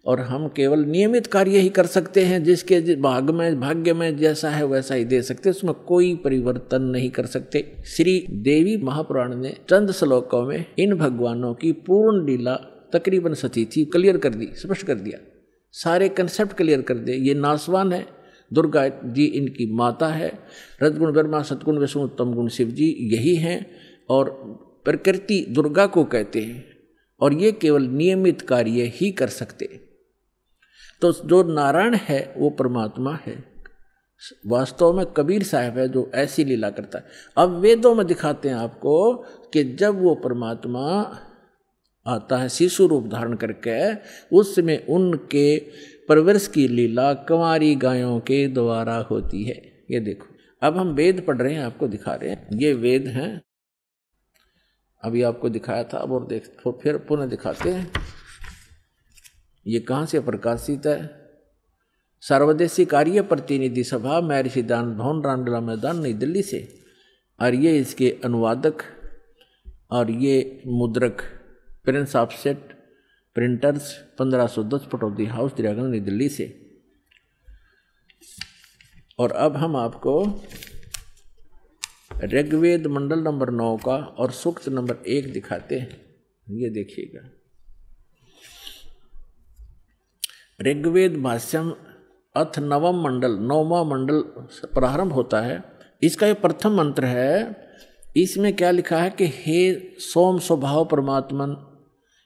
और हम केवल नियमित कार्य ही कर सकते हैं। जिसके भाग्य में जैसा है वैसा ही दे सकते, उसमें कोई परिवर्तन नहीं कर सकते। श्री देवी महापुराण ने चंद श्लोकों में इन भगवानों की पूर्ण लीला तकरीबन सती थी क्लियर कर दी, स्पष्ट कर दिया, सारे कंसेप्ट क्लियर कर दे। ये नासवान है, दुर्गा जी इनकी माता है, रजगुण ब्रह्मा, सतगुण विष्णु, तमगुण शिव जी यही हैं, और प्रकृति दुर्गा को कहते हैं, और ये केवल नियमित कार्य ही कर सकते। तो जो नारायण है वो परमात्मा है, वास्तव में कबीर साहब है जो ऐसी लीला करता है। अब वेदों में दिखाते हैं आपको कि जब वो परमात्मा आता है शिशु रूप धारण करके, उस समय उनके परवरिश की लीला कंवारी गायों के द्वारा होती है। ये देखो, अब हम वेद पढ़ रहे हैं, आपको दिखा रहे हैं, ये वेद हैं, अभी आपको दिखाया था, अब और देख फिर पुनः दिखाते हैं। ये कहाँ से प्रकाशित है? सर्वदेशी कार्य प्रतिनिधि सभा, महर्षि दान भवन, रामलीला मैदान, नई दिल्ली से। और ये इसके अनुवादक और ये मुद्रक Prince Offset Printers 1510 Pataudi house, Daryaganj, New Delhi से। और अब हम आपको ऋग्वेद मंडल नंबर 9 का और सूक्त नंबर 1 दिखाते हैं। ये देखिएगा, ऋग्वेद भाष्यम अथ नवम मंडल, 9वां मंडल प्रारंभ होता है। इसका ये प्रथम मंत्र है। इसमें क्या लिखा है कि हे सोम स्वभाव परमात्मन,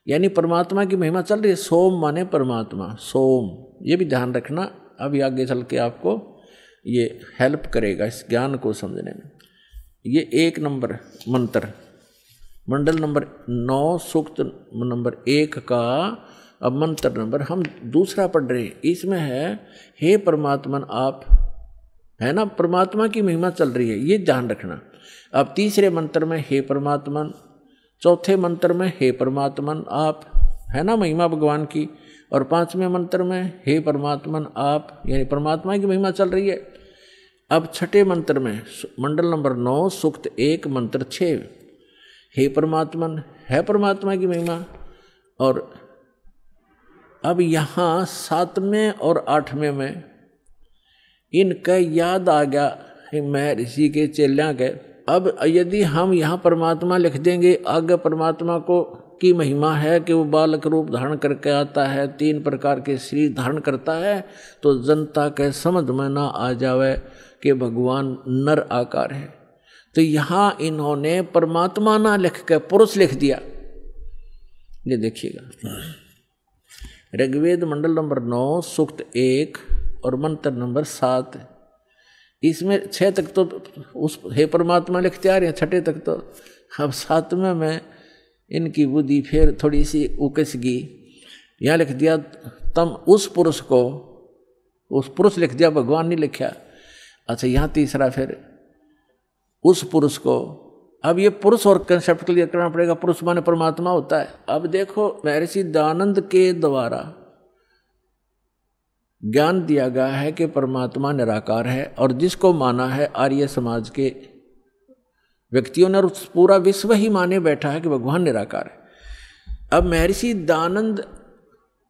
यानी परमात्मा की महिमा चल रही है। सोम माने परमात्मा, सोम, ये भी ध्यान रखना, अभी आगे चल के आपको ये हेल्प करेगा इस ज्ञान को समझने में। ये 1 नंबर मंत्र, मंडल नंबर 9 सूक्त नंबर 1 का अब मंत्र नंबर हम दूसरा पढ़ रहे हैं। इसमें है हे परमात्मन आप, है ना, परमात्मा की महिमा चल रही है, ये ध्यान रखना। अब तीसरे मंत्र में हे परमात्मन, चौथे मंत्र में हे परमात्मन आप, है ना, महिमा भगवान की, और 5वें मंत्र में हे परमात्मन आप, यानी परमात्मा की महिमा चल रही है। अब छठे मंत्र में मंडल नंबर 9 सूक्त 1 मंत्र 6, हे परमात्मन, है परमात्मा की महिमा। और अब यहाँ 7वें और 8वें में इनका याद आ गया महर्षि के चेलियाँ के। अब यदि हम यहाँ परमात्मा लिख देंगे, आगे परमात्मा को की महिमा है कि वो बालक रूप धारण करके आता है, 3 प्रकार के शरीर धारण करता है, तो जनता के समझ में ना आ जावे कि भगवान नर आकार है। तो यहाँ इन्होंने परमात्मा ना लिख के पुरुष लिख दिया। ये देखिएगा, ऋग्वेद मंडल नंबर 9 सूक्त 1 और मंत्र नंबर 7, इसमें 6 तक तो उस हे परमात्मा लिखते आ रहे हैं, 6 तक तो। अब 7वें में इनकी बुद्धि फिर थोड़ी सी उकस गई, यहाँ लिख दिया तम उस पुरुष को, उस पुरुष लिख दिया, भगवान नहीं लिखा। अच्छा, यहाँ तीसरा फिर उस पुरुष को। अब ये पुरुष और कंसेप्ट क्लियर करना पड़ेगा, पुरुष माने परमात्मा होता है। अब देखो, महर्षि दयानंद के द्वारा ज्ञान दिया गया है कि परमात्मा निराकार है, और जिसको माना है आर्य समाज के व्यक्तियों ने, और पूरा विश्व ही माने बैठा है कि भगवान निराकार है। अब महर्षि दयानंद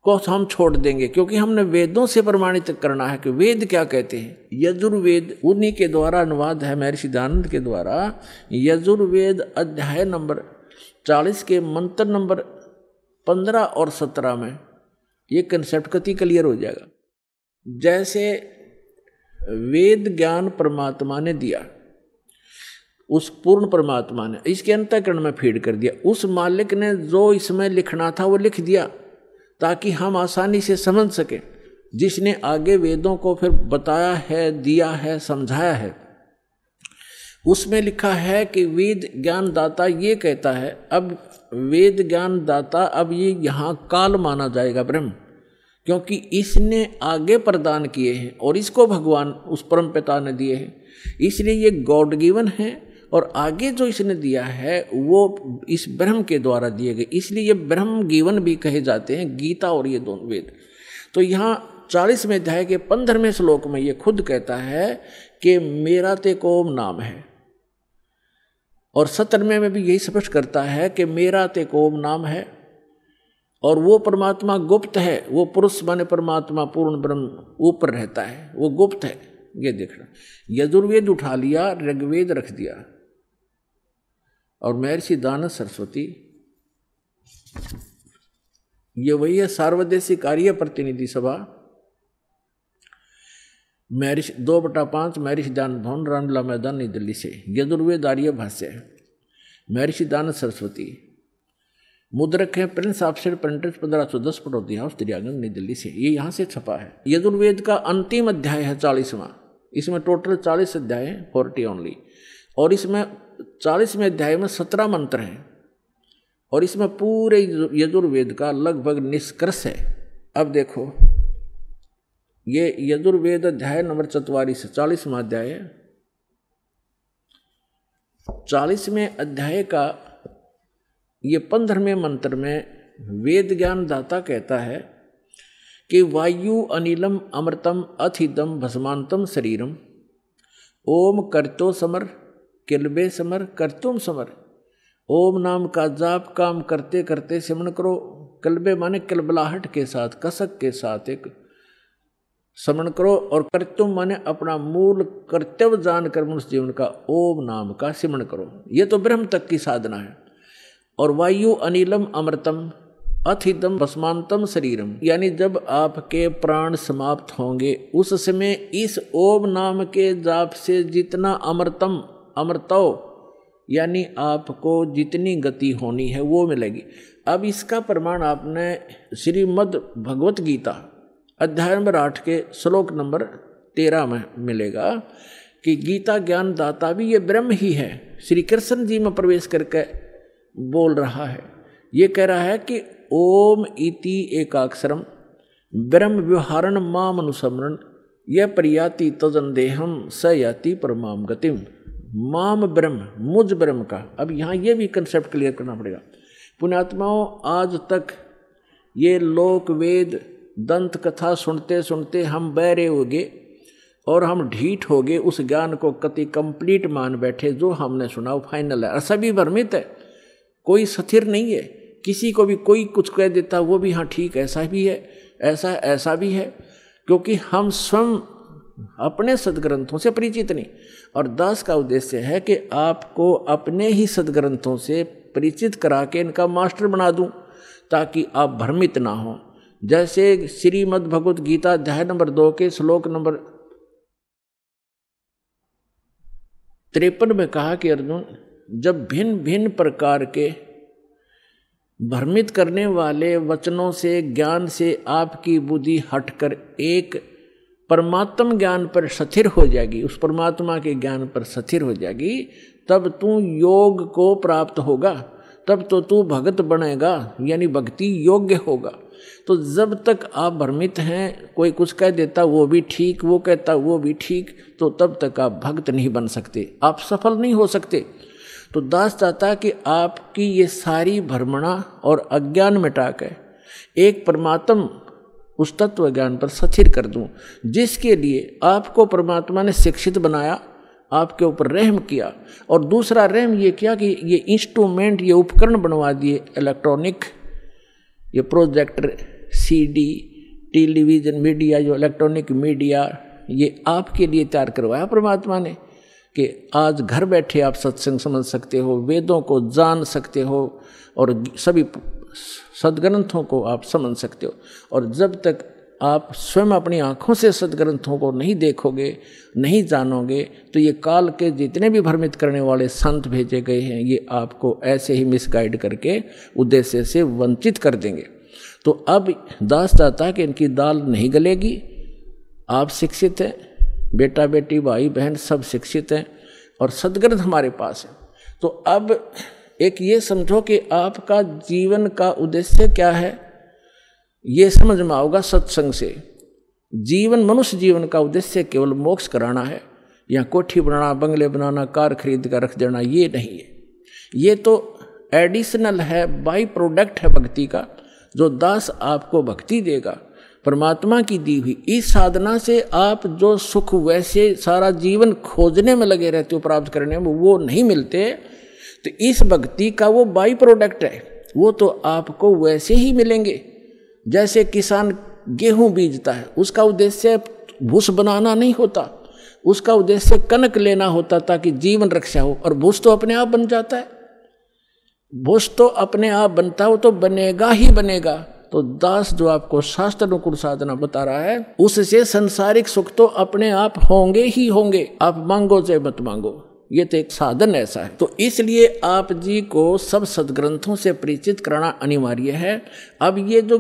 को हम छोड़ देंगे, क्योंकि हमने वेदों से प्रमाणित करना है कि वेद क्या कहते हैं। यजुर्वेद उन्हीं के द्वारा अनुवाद है, महर्षि दयानंद के द्वारा। यजुर्वेद अध्याय नंबर 40 के मंत्र नंबर 15 और 17 में ये कंसेप्ट कति क्लियर हो जाएगा। जैसे वेद ज्ञान परमात्मा ने दिया, उस पूर्ण परमात्मा ने इसके अंतःकरण में फीड कर दिया। उस मालिक ने जो इसमें लिखना था वो लिख दिया, ताकि हम आसानी से समझ सकें। जिसने आगे वेदों को फिर बताया है, दिया है, समझाया है, उसमें लिखा है कि वेद ज्ञान दाता ये कहता है, अब वेद ज्ञान दाता अब ये यहाँ काल माना जाएगा ब्रह्म, क्योंकि इसने आगे प्रदान किए हैं और इसको भगवान उस परम पिता ने दिए हैं, इसलिए ये गॉड गिवन है और आगे जो इसने दिया है वो इस ब्रह्म के द्वारा दिए गए, इसलिए ये ब्रह्म गिवन भी कहे जाते हैं, गीता और ये दोनों वेद। तो यहाँ 40वें अध्याय के 15वें श्लोक में ये खुद कहता है कि मेरा ते कोम नाम है, और 17वें में भी यही स्पष्ट करता है कि मेरा ते कोम नाम है, और वो परमात्मा गुप्त है, वो पुरुष माने परमात्मा पूर्ण ब्रह्म ऊपर रहता है, वो गुप्त है। ये देखना, यजुर्वेद उठा लिया, ऋग्वेद रख दिया, और महर्षि दानव सरस्वती ये वही है सार्वदेशिक कार्य प्रतिनिधि सभा, महर्षि 2/5 महर्षि दानव भवन, रामलीला मैदान, नई दिल्ली से। यजुर्वेद आर्य भाष्य है, महर्षि दानव सरस्वती, मुद्रक है Prince Offset Printers 1510 Pataudi house Daryaganj, New Delhi से। ये यहाँ से छपा है। यजुर्वेद का अंतिम अध्याय है 40वां, इसमें टोटल 40 अध्याय हैं, 40 ओनली, और इसमें 40वें अध्याय में 17 मंत्र हैं, और इसमें पूरे यजुर्वेद का लगभग निष्कर्ष है। अब देखो, ये यजुर्वेद अध्याय नंबर 44 40वां अध्याय है। 40वें अध्याय का ये 15वें मंत्र में वेद ज्ञान दाता कहता है कि वायु अनिलम अमृतम अथिदम भस्मांतम शरीरम ओम करतो समर किलबे समर करतुम समर। ओम नाम का जाप काम करते करते सिमरण करो। कलबे माने कलबलाहट के साथ, कसक के साथ एक स्मरण करो, और कर्तुम माने अपना मूल कर्तव्य जानकर मनुष्य जीवन का ओम नाम का सिमरण करो। ये तो ब्रह्म तक की साधना है। और वायु अनिलम अमृतम अथिदम भस्मांतम शरीरम, यानी जब आपके प्राण समाप्त होंगे उस समय इस ओम नाम के जाप से जितना अमृतम अमृतो यानी आपको जितनी गति होनी है वो मिलेगी। अब इसका प्रमाण आपने श्रीमद् भगवत गीता अध्याय नंबर 8 के श्लोक नंबर 13 में मिलेगा कि गीता ज्ञान दाता भी ये ब्रह्म ही है। श्री कृष्ण जी में प्रवेश करके बोल रहा है, ये कह रहा है कि ओम इति एकाक्षरम ब्रह्म व्यवहारण माम अनुसमरण यह प्रयाति तजन देहम स याति परमाम गतिम। माम ब्रह्म, मुझ ब्रह्म का। अब यहाँ ये भी कंसेप्ट क्लियर करना पड़ेगा। पुण्यात्माओं, आज तक ये लोक वेद दंत कथा सुनते सुनते हम बहरे हो गए और हम ढीठ हो गए, उस ज्ञान को कति कंप्लीट मान बैठे, जो हमने सुना वो फाइनल है। और सभी भ्रमित है, कोई स्थिर नहीं है। किसी को भी कोई कुछ कह देता वो भी हाँ ठीक ऐसा भी है, ऐसा भी है, क्योंकि हम स्वयं अपने सदग्रंथों से परिचित नहीं। और दास का उद्देश्य है कि आपको अपने ही सदग्रंथों से परिचित करा के इनका मास्टर बना दूं, ताकि आप भ्रमित ना हो। जैसे श्रीमद् भगवत गीता अध्याय नंबर 2 के श्लोक नंबर 53 में कहा कि अर्जुन, जब भिन्न भिन्न प्रकार के भ्रमित करने वाले वचनों से, ज्ञान से आपकी बुद्धि हटकर एक परमात्म ज्ञान पर स्थिर हो जाएगी, उस परमात्मा के ज्ञान पर स्थिर हो जाएगी, तब तू योग को प्राप्त होगा, तब तो तू भगत बनेगा, यानी भक्ति योग्य होगा। तो जब तक आप भ्रमित हैं, कोई कुछ कह देता वो भी ठीक, वो कहता वो भी ठीक, तो तब तक आप भक्त नहीं बन सकते, आप सफल नहीं हो सकते। तो दास चाहता कि आपकी ये सारी भ्रमणा और अज्ञान मिटा के एक परमात्म उस तत्व ज्ञान पर स्थिर कर दूं, जिसके लिए आपको परमात्मा ने शिक्षित बनाया, आपके ऊपर रहम किया। और दूसरा रहम ये किया कि ये इंस्ट्रूमेंट, ये उपकरण बनवा दिए, इलेक्ट्रॉनिक, ये प्रोजेक्टर, सीडी, टेलीविज़न मीडिया, जो इलेक्ट्रॉनिक मीडिया, ये आपके लिए तैयार करवाया परमात्मा ने कि आज घर बैठे आप सत्संग समझ सकते हो, वेदों को जान सकते हो और सभी सदग्रंथों को आप समझ सकते हो। और जब तक आप स्वयं अपनी आँखों से सदग्रंथों को नहीं देखोगे, नहीं जानोगे, तो ये काल के जितने भी भ्रमित करने वाले संत भेजे गए हैं, ये आपको ऐसे ही मिसगाइड करके उद्देश्य से वंचित कर देंगे। तो तो अब दास चाहता है कि इनकी दाल नहीं गलेगी, आप शिक्षित हैं, बेटा बेटी भाई बहन सब शिक्षित हैं और सद्ग्रंथ हमारे पास है। तो अब एक ये समझो कि आपका जीवन का उद्देश्य क्या है, ये समझ में आओगा सत्संग से। जीवन, मनुष्य जीवन का उद्देश्य केवल मोक्ष कराना है, या कोठी बनाना, बंगले बनाना, कार खरीद कर रख देना, ये नहीं है। ये तो एडिशनल है, बाई प्रोडक्ट है भक्ति का, जो दास आपको भक्ति देगा परमात्मा की दी हुई। इस साधना से आप जो सुख वैसे सारा जीवन खोजने में लगे रहते हो, प्राप्त करने में, वो नहीं मिलते। तो इस भक्ति का वो बाई प्रोडक्ट है, वो तो आपको वैसे ही मिलेंगे। जैसे किसान गेहूं बीजता है, उसका उद्देश्य भूस बनाना नहीं होता, उसका उद्देश्य कनक लेना होता ताकि जीवन रक्षा हो, और भूस तो अपने आप बन जाता है। भूस तो अपने आप बनता हो तो बनेगा ही बनेगा। तो दास जो आपको शास्त्र अनुकूल साधना बता रहा है, उससे संसारिक सुख तो अपने आप होंगे ही होंगे, आप मांगो चाहे मत मांगो, ये तो एक साधन ऐसा है। तो इसलिए आप जी को सब सदग्रंथों से परिचित कराना अनिवार्य है। अब ये जो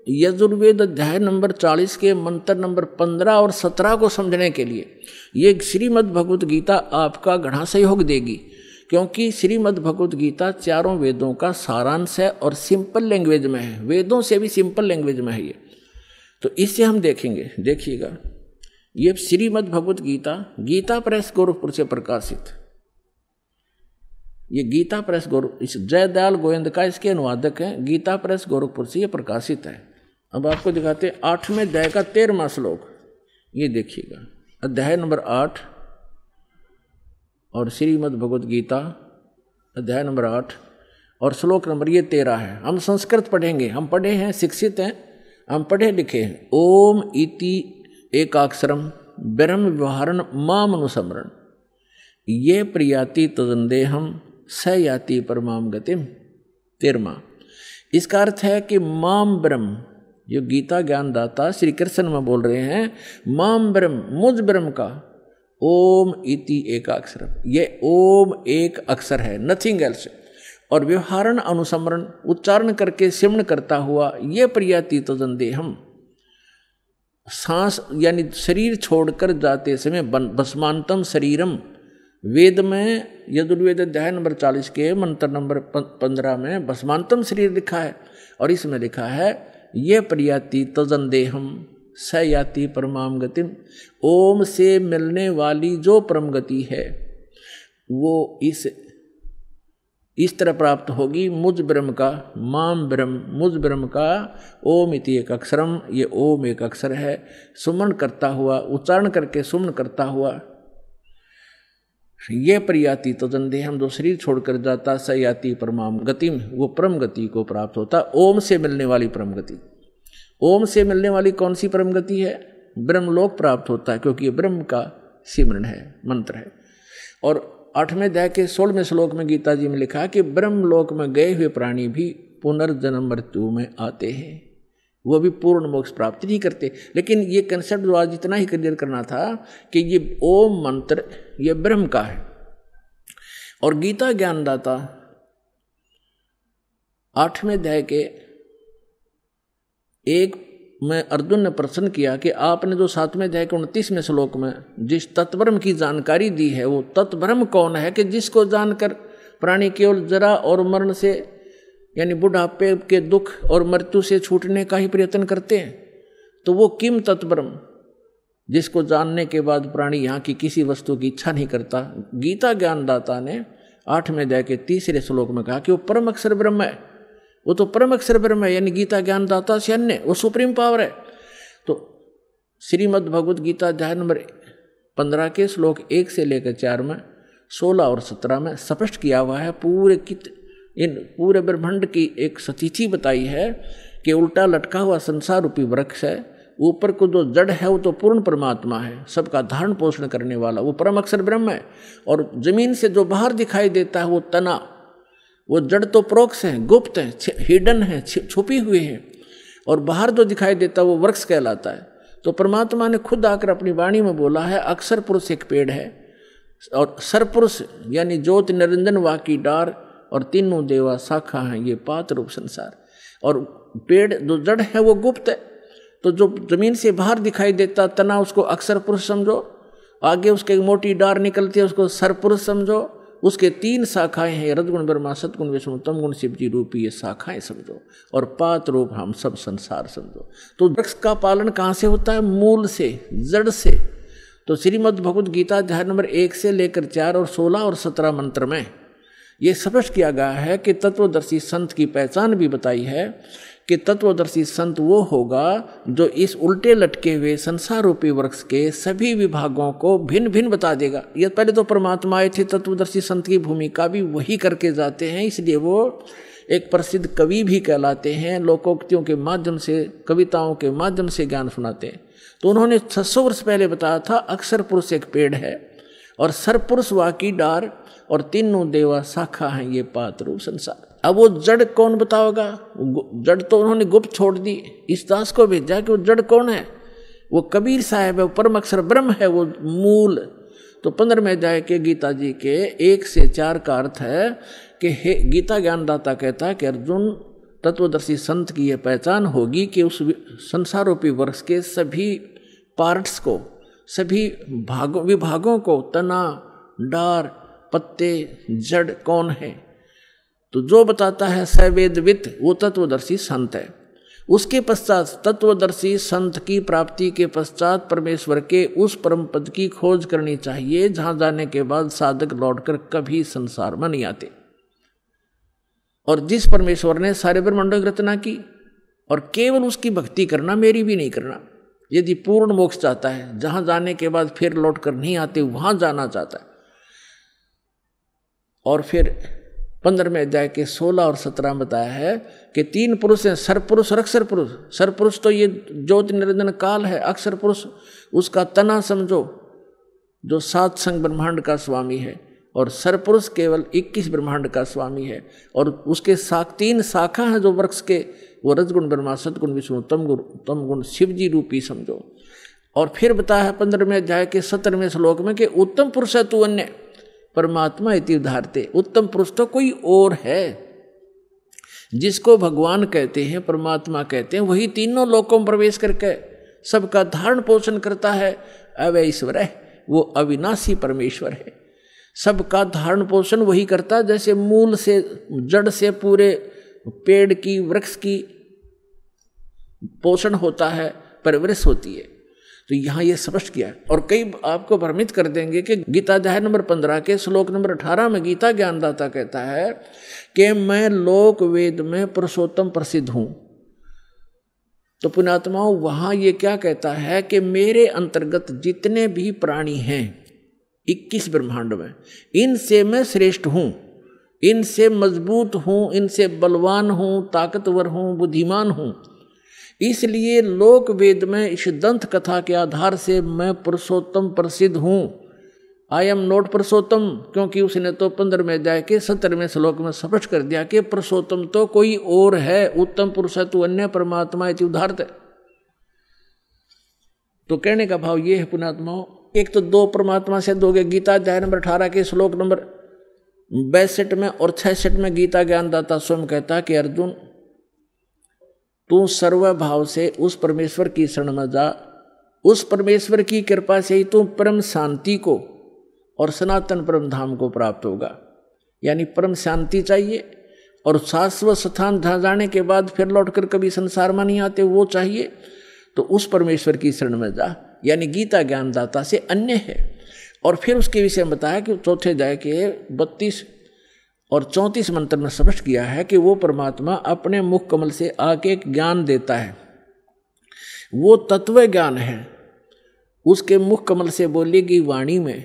यजुर्वेद अध्याय नंबर 40 के मंत्र नंबर 15 और 17 को समझने के लिए ये श्रीमद् भगवत गीता आपका घना सहयोग देगी, क्योंकि श्रीमद् भगवत गीता चारों वेदों का सारांश है और सिंपल लैंग्वेज में है, वेदों से भी सिंपल लैंग्वेज में है ये। तो इससे हम देखेंगे, देखिएगा, ये श्रीमद् भगवत गीता गीता प्रेस गोरखपुर से प्रकाशित, ये गीता प्रेस इस जयदयाल गोविंद का इसके अनुवादक हैं, गीता प्रेस गोरखपुर से ये प्रकाशित है। अब आपको दिखाते 8वें अध्याय का 13वां श्लोक, ये देखिएगा, अध्याय नंबर 8 और श्रीमद् भगवत गीता अध्याय नंबर 8 और श्लोक नंबर ये 13 है। हम संस्कृत पढ़ेंगे, हम पढ़े हैं, शिक्षित हैं, हम पढ़े लिखे हैं। ओम इति एकाक्षरम ब्रह्म व्यवहारण माम अनुसमरण ये प्रियाति तदंदेहम स याति परमाम गतिम। 13वां, इसका अर्थ है कि माम ब्रह्म, जो गीता ज्ञानदाता श्री कृष्ण में बोल रहे हैं, माम ब्रह्म, मुझ ब्रह्म का, ओम इति एक अक्षर, ये ओम एक अक्षर है, नथिंग एल्स, और व्यवहारण अनुसमरण उच्चारण करके सिमरण करता हुआ, ये प्रियाति तदंदेहम, सांस यानी शरीर छोड़कर जाते समय भस्मांतम शरीरम, वेद में यजुर्वेद अध्याय नंबर 40 के मंत्र नंबर 15 में भस्मांतम शरीर लिखा है, और इसमें लिखा है ये प्रियाति तजंदेहम स याति परमाम गतिम, ओम से मिलने वाली जो परम गति है वो इस तरह प्राप्त होगी, मुझ ब्रह्म का, माम ब्रह्म, मुझ ब्रह्म का, ओम इति एक अक्षरम, ये ओम एक अक्षर है, सुमन करता हुआ, उच्चारण करके सुमन करता हुआ, ये प्रियाति तदंदेहम, जो शरीर छोड़कर जाता, स याति परमाम गतिम, वो परम गति को प्राप्त होता। ओम से मिलने वाली परम गति, ओम से मिलने वाली कौन सी परम गति है? ब्रह्मलोक प्राप्त होता है, क्योंकि ये ब्रह्म का सिमरण है, मंत्र है। और 8वें अध्याय के 16वें श्लोक में गीता जी में लिखा है कि ब्रह्मलोक में गए हुए प्राणी भी पुनर्जन्म मृत्यु में आते हैं, वो भी पूर्ण मोक्ष प्राप्त नहीं करते। लेकिन ये कंसेप्ट जो आज इतना ही क्लियर करना था कि ये ओम मंत्र ये ब्रह्म का है, और गीता ज्ञानदाता 8वें अध्याय के 1 में अर्जुन ने प्रश्न किया कि आपने जो 7वें अध्याय के 29वें श्लोक में जिस तत्ब्रह्म की जानकारी दी है, वो तत्ब्रह्म कौन है कि जिसको जानकर प्राणी केवल जरा और मरण से यानी बुढ़ापे के दुख और मृत्यु से छूटने का ही प्रयत्न करते हैं। तो वो किम तत्ब्रह्म, जिसको जानने के बाद प्राणी यहाँ की किसी वस्तु की इच्छा नहीं करता। गीता ज्ञानदाता ने 8वें अध्याय के 3रे श्लोक में कहा कि वो परम अक्षर ब्रह्म है, वो तो परम अक्षर ब्रह्म है, यानी गीता ज्ञानदाता से अन्य, वो सुप्रीम पावर है। तो श्रीमद् भगवत गीता अध्याय नंबर 15 के श्लोक 1 से लेकर 4 में, 16 और 17 में स्पष्ट किया हुआ है, इन पूरे ब्रह्मांड की एक स्थिति बताई है कि उल्टा लटका हुआ संसार रूपी वृक्ष है, ऊपर को जो जड़ है वो तो पूर्ण परमात्मा है, सबका धारण पोषण करने वाला, वो परम अक्षर ब्रह्म है। और जमीन से जो बाहर दिखाई देता है वो तना, वो जड़ तो प्रोक्ष है, गुप्त है, हिडन है, छुपी हुई है, और बाहर जो दिखाई देता है वो वृक्ष कहलाता है। तो परमात्मा ने खुद आकर अपनी वाणी में बोला है, अक्षर पुरुष एक पेड़ है, और सरपुरुष यानी ज्योति निरंजन वाकी डार, और तीनों देवा शाखा हैं, ये पात रूप संसार। और पेड़ जो जड़ है वो गुप्त है, तो जो जमीन से बाहर दिखाई देता तना उसको अक्षर पुरुष समझो, आगे उसके एक मोटी डार निकलती है उसको सरपुरुष समझो, उसके 3 शाखाएं हैं रजगुण ब्रह्मा सतगुण विष्णु तमगुण शिव जी रूपी, ये शाखाएं समझो, और पात रूप हम सब संसार समझो। तो वृक्ष का पालन कहाँ से होता है? मूल से, जड़ से। तो श्रीमद् भगवद गीता अध्याय नंबर 1 से लेकर 4 और 16 और 17 मंत्र में ये स्पष्ट किया गया है कि तत्वदर्शी संत की पहचान भी बताई है कि तत्वदर्शी संत वो होगा जो इस उल्टे लटके हुए संसार रूपी वृक्ष के सभी विभागों को भिन्न भिन्न बता देगा। ये पहले तो परमात्मा आए थे, तत्वदर्शी संत की भूमिका भी वही करके जाते हैं, इसलिए वो एक प्रसिद्ध कवि भी कहलाते हैं, लोकोक्तियों के माध्यम से, कविताओं के माध्यम से ज्ञान सुनाते हैं। तो उन्होंने 600 वर्ष पहले बताया था अक्षर पुरुष एक पेड़ है और सरपुरुष वाकी डार और तीनों देवा शाखा हैं ये पात रूप संसार। अब वो जड़ कौन बताओगा? जड़ तो उन्होंने गुप्त छोड़ दी, इस दास को भेजा कि वो जड़ कौन है? वो कबीर साहब है, वो परम अक्षर ब्रह्म है, वो मूल। तो 15वें अध्याय के गीता जी के 1 से 4 का अर्थ है कि हे गीता ज्ञानदाता कहता है कि अर्जुन तत्वदर्शी संत की यह पहचान होगी कि उस संसार रूपी वृक्ष के सभी पार्ट्स को, सभी विभागों को, तना, डार, पत्ते, जड़ कौन है, तो जो बताता है सवेदवित वो तत्वदर्शी संत है। उसके पश्चात तत्वदर्शी संत की प्राप्ति के पश्चात परमेश्वर के उस परम पद की खोज करनी चाहिए जहां जाने के बाद साधक लौटकर कभी संसार में नहीं आते। और जिस परमेश्वर ने सारे ब्रह्मांडों की रचना की और केवल उसकी भक्ति करना, मेरी भी नहीं करना, यदि पूर्ण मोक्ष चाहता है, जहां जाने के बाद फिर लौट कर नहीं आते वहां जाना चाहता है। और फिर 15वें अध्याय के 16 और 17 में बताया है कि 3 पुरुष हैं, सरपुरुष और अक्षर पुरुष। सरपुरुष तो ये ज्योति निरंजन काल है, अक्षर पुरुष उसका तना समझो जो 7 संग ब्रह्मांड का स्वामी है, और सरपुरुष केवल 21 ब्रह्मांड का स्वामी है। और उसके 3 शाखा हैं जो वृक्ष के, वो रजगुण ब्रह्मा सतगुण विष्णु तमगुण शिव जी रूपी समझो। और फिर बताया है 15वें अध्याय के 17वें श्लोक में कि उत्तम पुरुष है तू अन्य परमात्मा इति उदाहरते। उत्तम पुरुष तो कोई और है, जिसको भगवान कहते हैं, परमात्मा कहते हैं, वही तीनों लोकों में प्रवेश करके सबका धारण पोषण करता है। अवय ईश्वर है, वो अविनाशी परमेश्वर है, सबका धारण पोषण वही करता है। जैसे मूल से, जड़ से पूरे पेड़ की, वृक्ष की पोषण होता है, परवरिश होती है। तो यहाँ ये स्पष्ट किया। और कई आपको भ्रमित कर देंगे कि गीता अध्याय नंबर 15 के श्लोक नंबर 18 में गीता ज्ञानदाता कहता है कि मैं लोक वेद में पुरुषोत्तम प्रसिद्ध हूँ। तो पुण्यात्माओं, वहाँ ये क्या कहता है कि मेरे अंतर्गत जितने भी प्राणी हैं 21 ब्रह्मांड में, इनसे मैं श्रेष्ठ हूँ, इनसे मजबूत हूँ, इनसे बलवान हूँ, ताकतवर हूँ, बुद्धिमान हूँ। इसलिए लोक वेद में इस दंत कथा के आधार से मैं पुरुषोत्तम प्रसिद्ध हूँ। आई एम नॉट पुरुषोत्तम, क्योंकि उसने तो 15वें अध्याय के 17वें श्लोक में स्पष्ट कर दिया कि पुरुषोत्तम तो कोई और है, उत्तम पुरुष है तू अन्य परमात्मा इति उदाहरते। तो कहने का भाव ये है पुण्यात्माओं, एक तो 2 परमात्मा से दोगे। गीता अध्याय नंबर 18 के श्लोक नंबर 62 में और 66 में गीता ज्ञानदाता स्वयं कहता कि अर्जुन तू सर्वभाव से उस परमेश्वर की शरण में जा, उस परमेश्वर की कृपा से ही तू परम शांति को और सनातन परम धाम को प्राप्त होगा। यानी परम शांति चाहिए और शाश्वत स्थान जहाँ जाने के बाद फिर लौटकर कभी संसार में नहीं आते वो चाहिए। तो उस परमेश्वर की शरण में जा, यानी गीता ज्ञानदाता से अन्य है। और फिर उसके विषय में बताया कि 4 अध्याय के 32 और 34 मंत्र में स्पष्ट किया है कि वो परमात्मा अपने मुख कमल से आके एक ज्ञान देता है, वो तत्व ज्ञान है। उसके मुख कमल से बोलेगी वाणी में,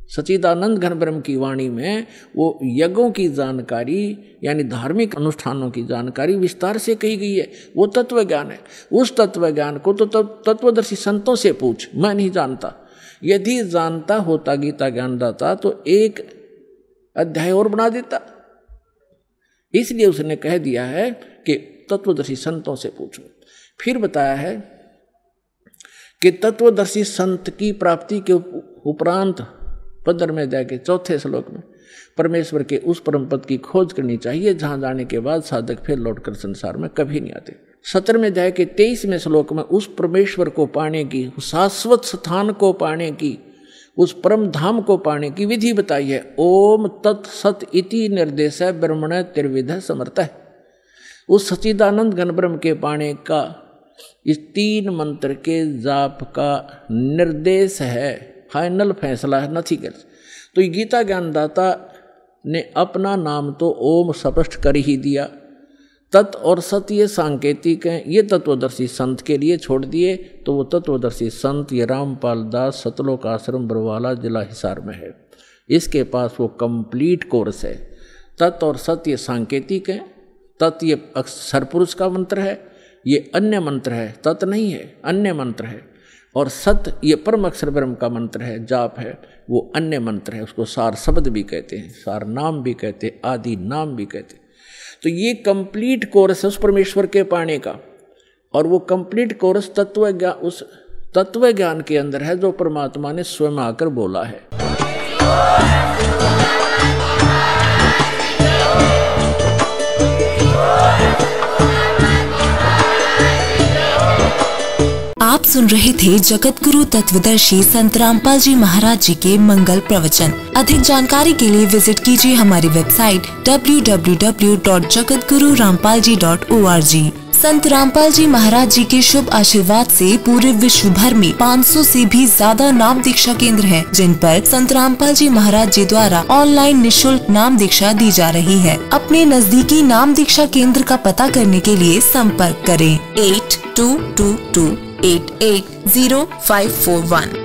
सच्चिदानंद घन ब्रह्म की वाणी में वो यज्ञों की जानकारी यानी धार्मिक अनुष्ठानों की जानकारी विस्तार से कही गई है। वो तत्व ज्ञान है। उस तत्व ज्ञान को तो तत्वदर्शी संतों से पूछ, मैं नहीं जानता। यदि जानता होता गीता ज्ञानदाता तो एक अध्याय और बना देता। इसलिए उसने कह दिया है कि तत्वदर्शी संतों से पूछो। फिर बताया है कि तत्वदर्शी संत की प्राप्ति के उपरांत 15वें अध्याय के 4 श्लोक में परमेश्वर के उस परम पद की खोज करनी चाहिए जहां जाने के बाद साधक फिर लौटकर संसार में कभी नहीं आते। 17वें अध्याय के 23वें श्लोक में उस परमेश्वर को पाने की, शाश्वत स्थान को पाने की, उस परम धाम को पाने की विधि बताई है। ओम तत् सत इति निर्देश ब्रह्मण त्रिविध समर्थ है। उस सच्चिदानंद घन ब्रह्म के पाने का इस 3 मंत्र के जाप का निर्देश है, फाइनल फैसला है, नथिंग एल्स। तो ये गीता ज्ञानदाता ने अपना नाम तो ओम स्पष्ट कर ही दिया। तत् और सत ये सांकेतिक हैं, ये तत्वदर्शी संत के लिए छोड़ दिए। तो वो तत्वदर्शी संत ये रामपाल दास सतलोक आश्रम बरवाला जिला हिसार में है। इसके पास वो कंप्लीट कोर्स है। तत् और सत ये सांकेतिक हैं। तत् ये सरपुरुष का मंत्र है, ये अन्य मंत्र है, तत् नहीं है, अन्य मंत्र है। और सत ये परम अक्षर ब्रह्म का मंत्र है, जाप है, वो अन्य मंत्र है। उसको सार शब्द भी कहते हैं, सार नाम भी कहते हैं, आदि नाम भी कहते हैं। तो ये कंप्लीट कोर्स है उस परमेश्वर के पाने का। और वो कंप्लीट कोर्स उस तत्व ज्ञान के अंदर है जो परमात्मा ने स्वयं आकर बोला है। आप सुन रहे थे जगत गुरु तत्वदर्शी संत रामपाल जी महाराज जी के मंगल प्रवचन। अधिक जानकारी के लिए विजिट कीजिए हमारी वेबसाइट www.jagatgururampalji.org। संत रामपाल जी महाराज जी के शुभ आशीर्वाद से पूरे विश्व भर में 500 से भी ज्यादा नाम दीक्षा केंद्र हैं, जिन पर संत रामपाल जी महाराज जी द्वारा ऑनलाइन निःशुल्क नाम दीक्षा दी जा रही है। अपने नजदीकी नाम दीक्षा केंद्र का पता करने के लिए संपर्क करें 8222880541।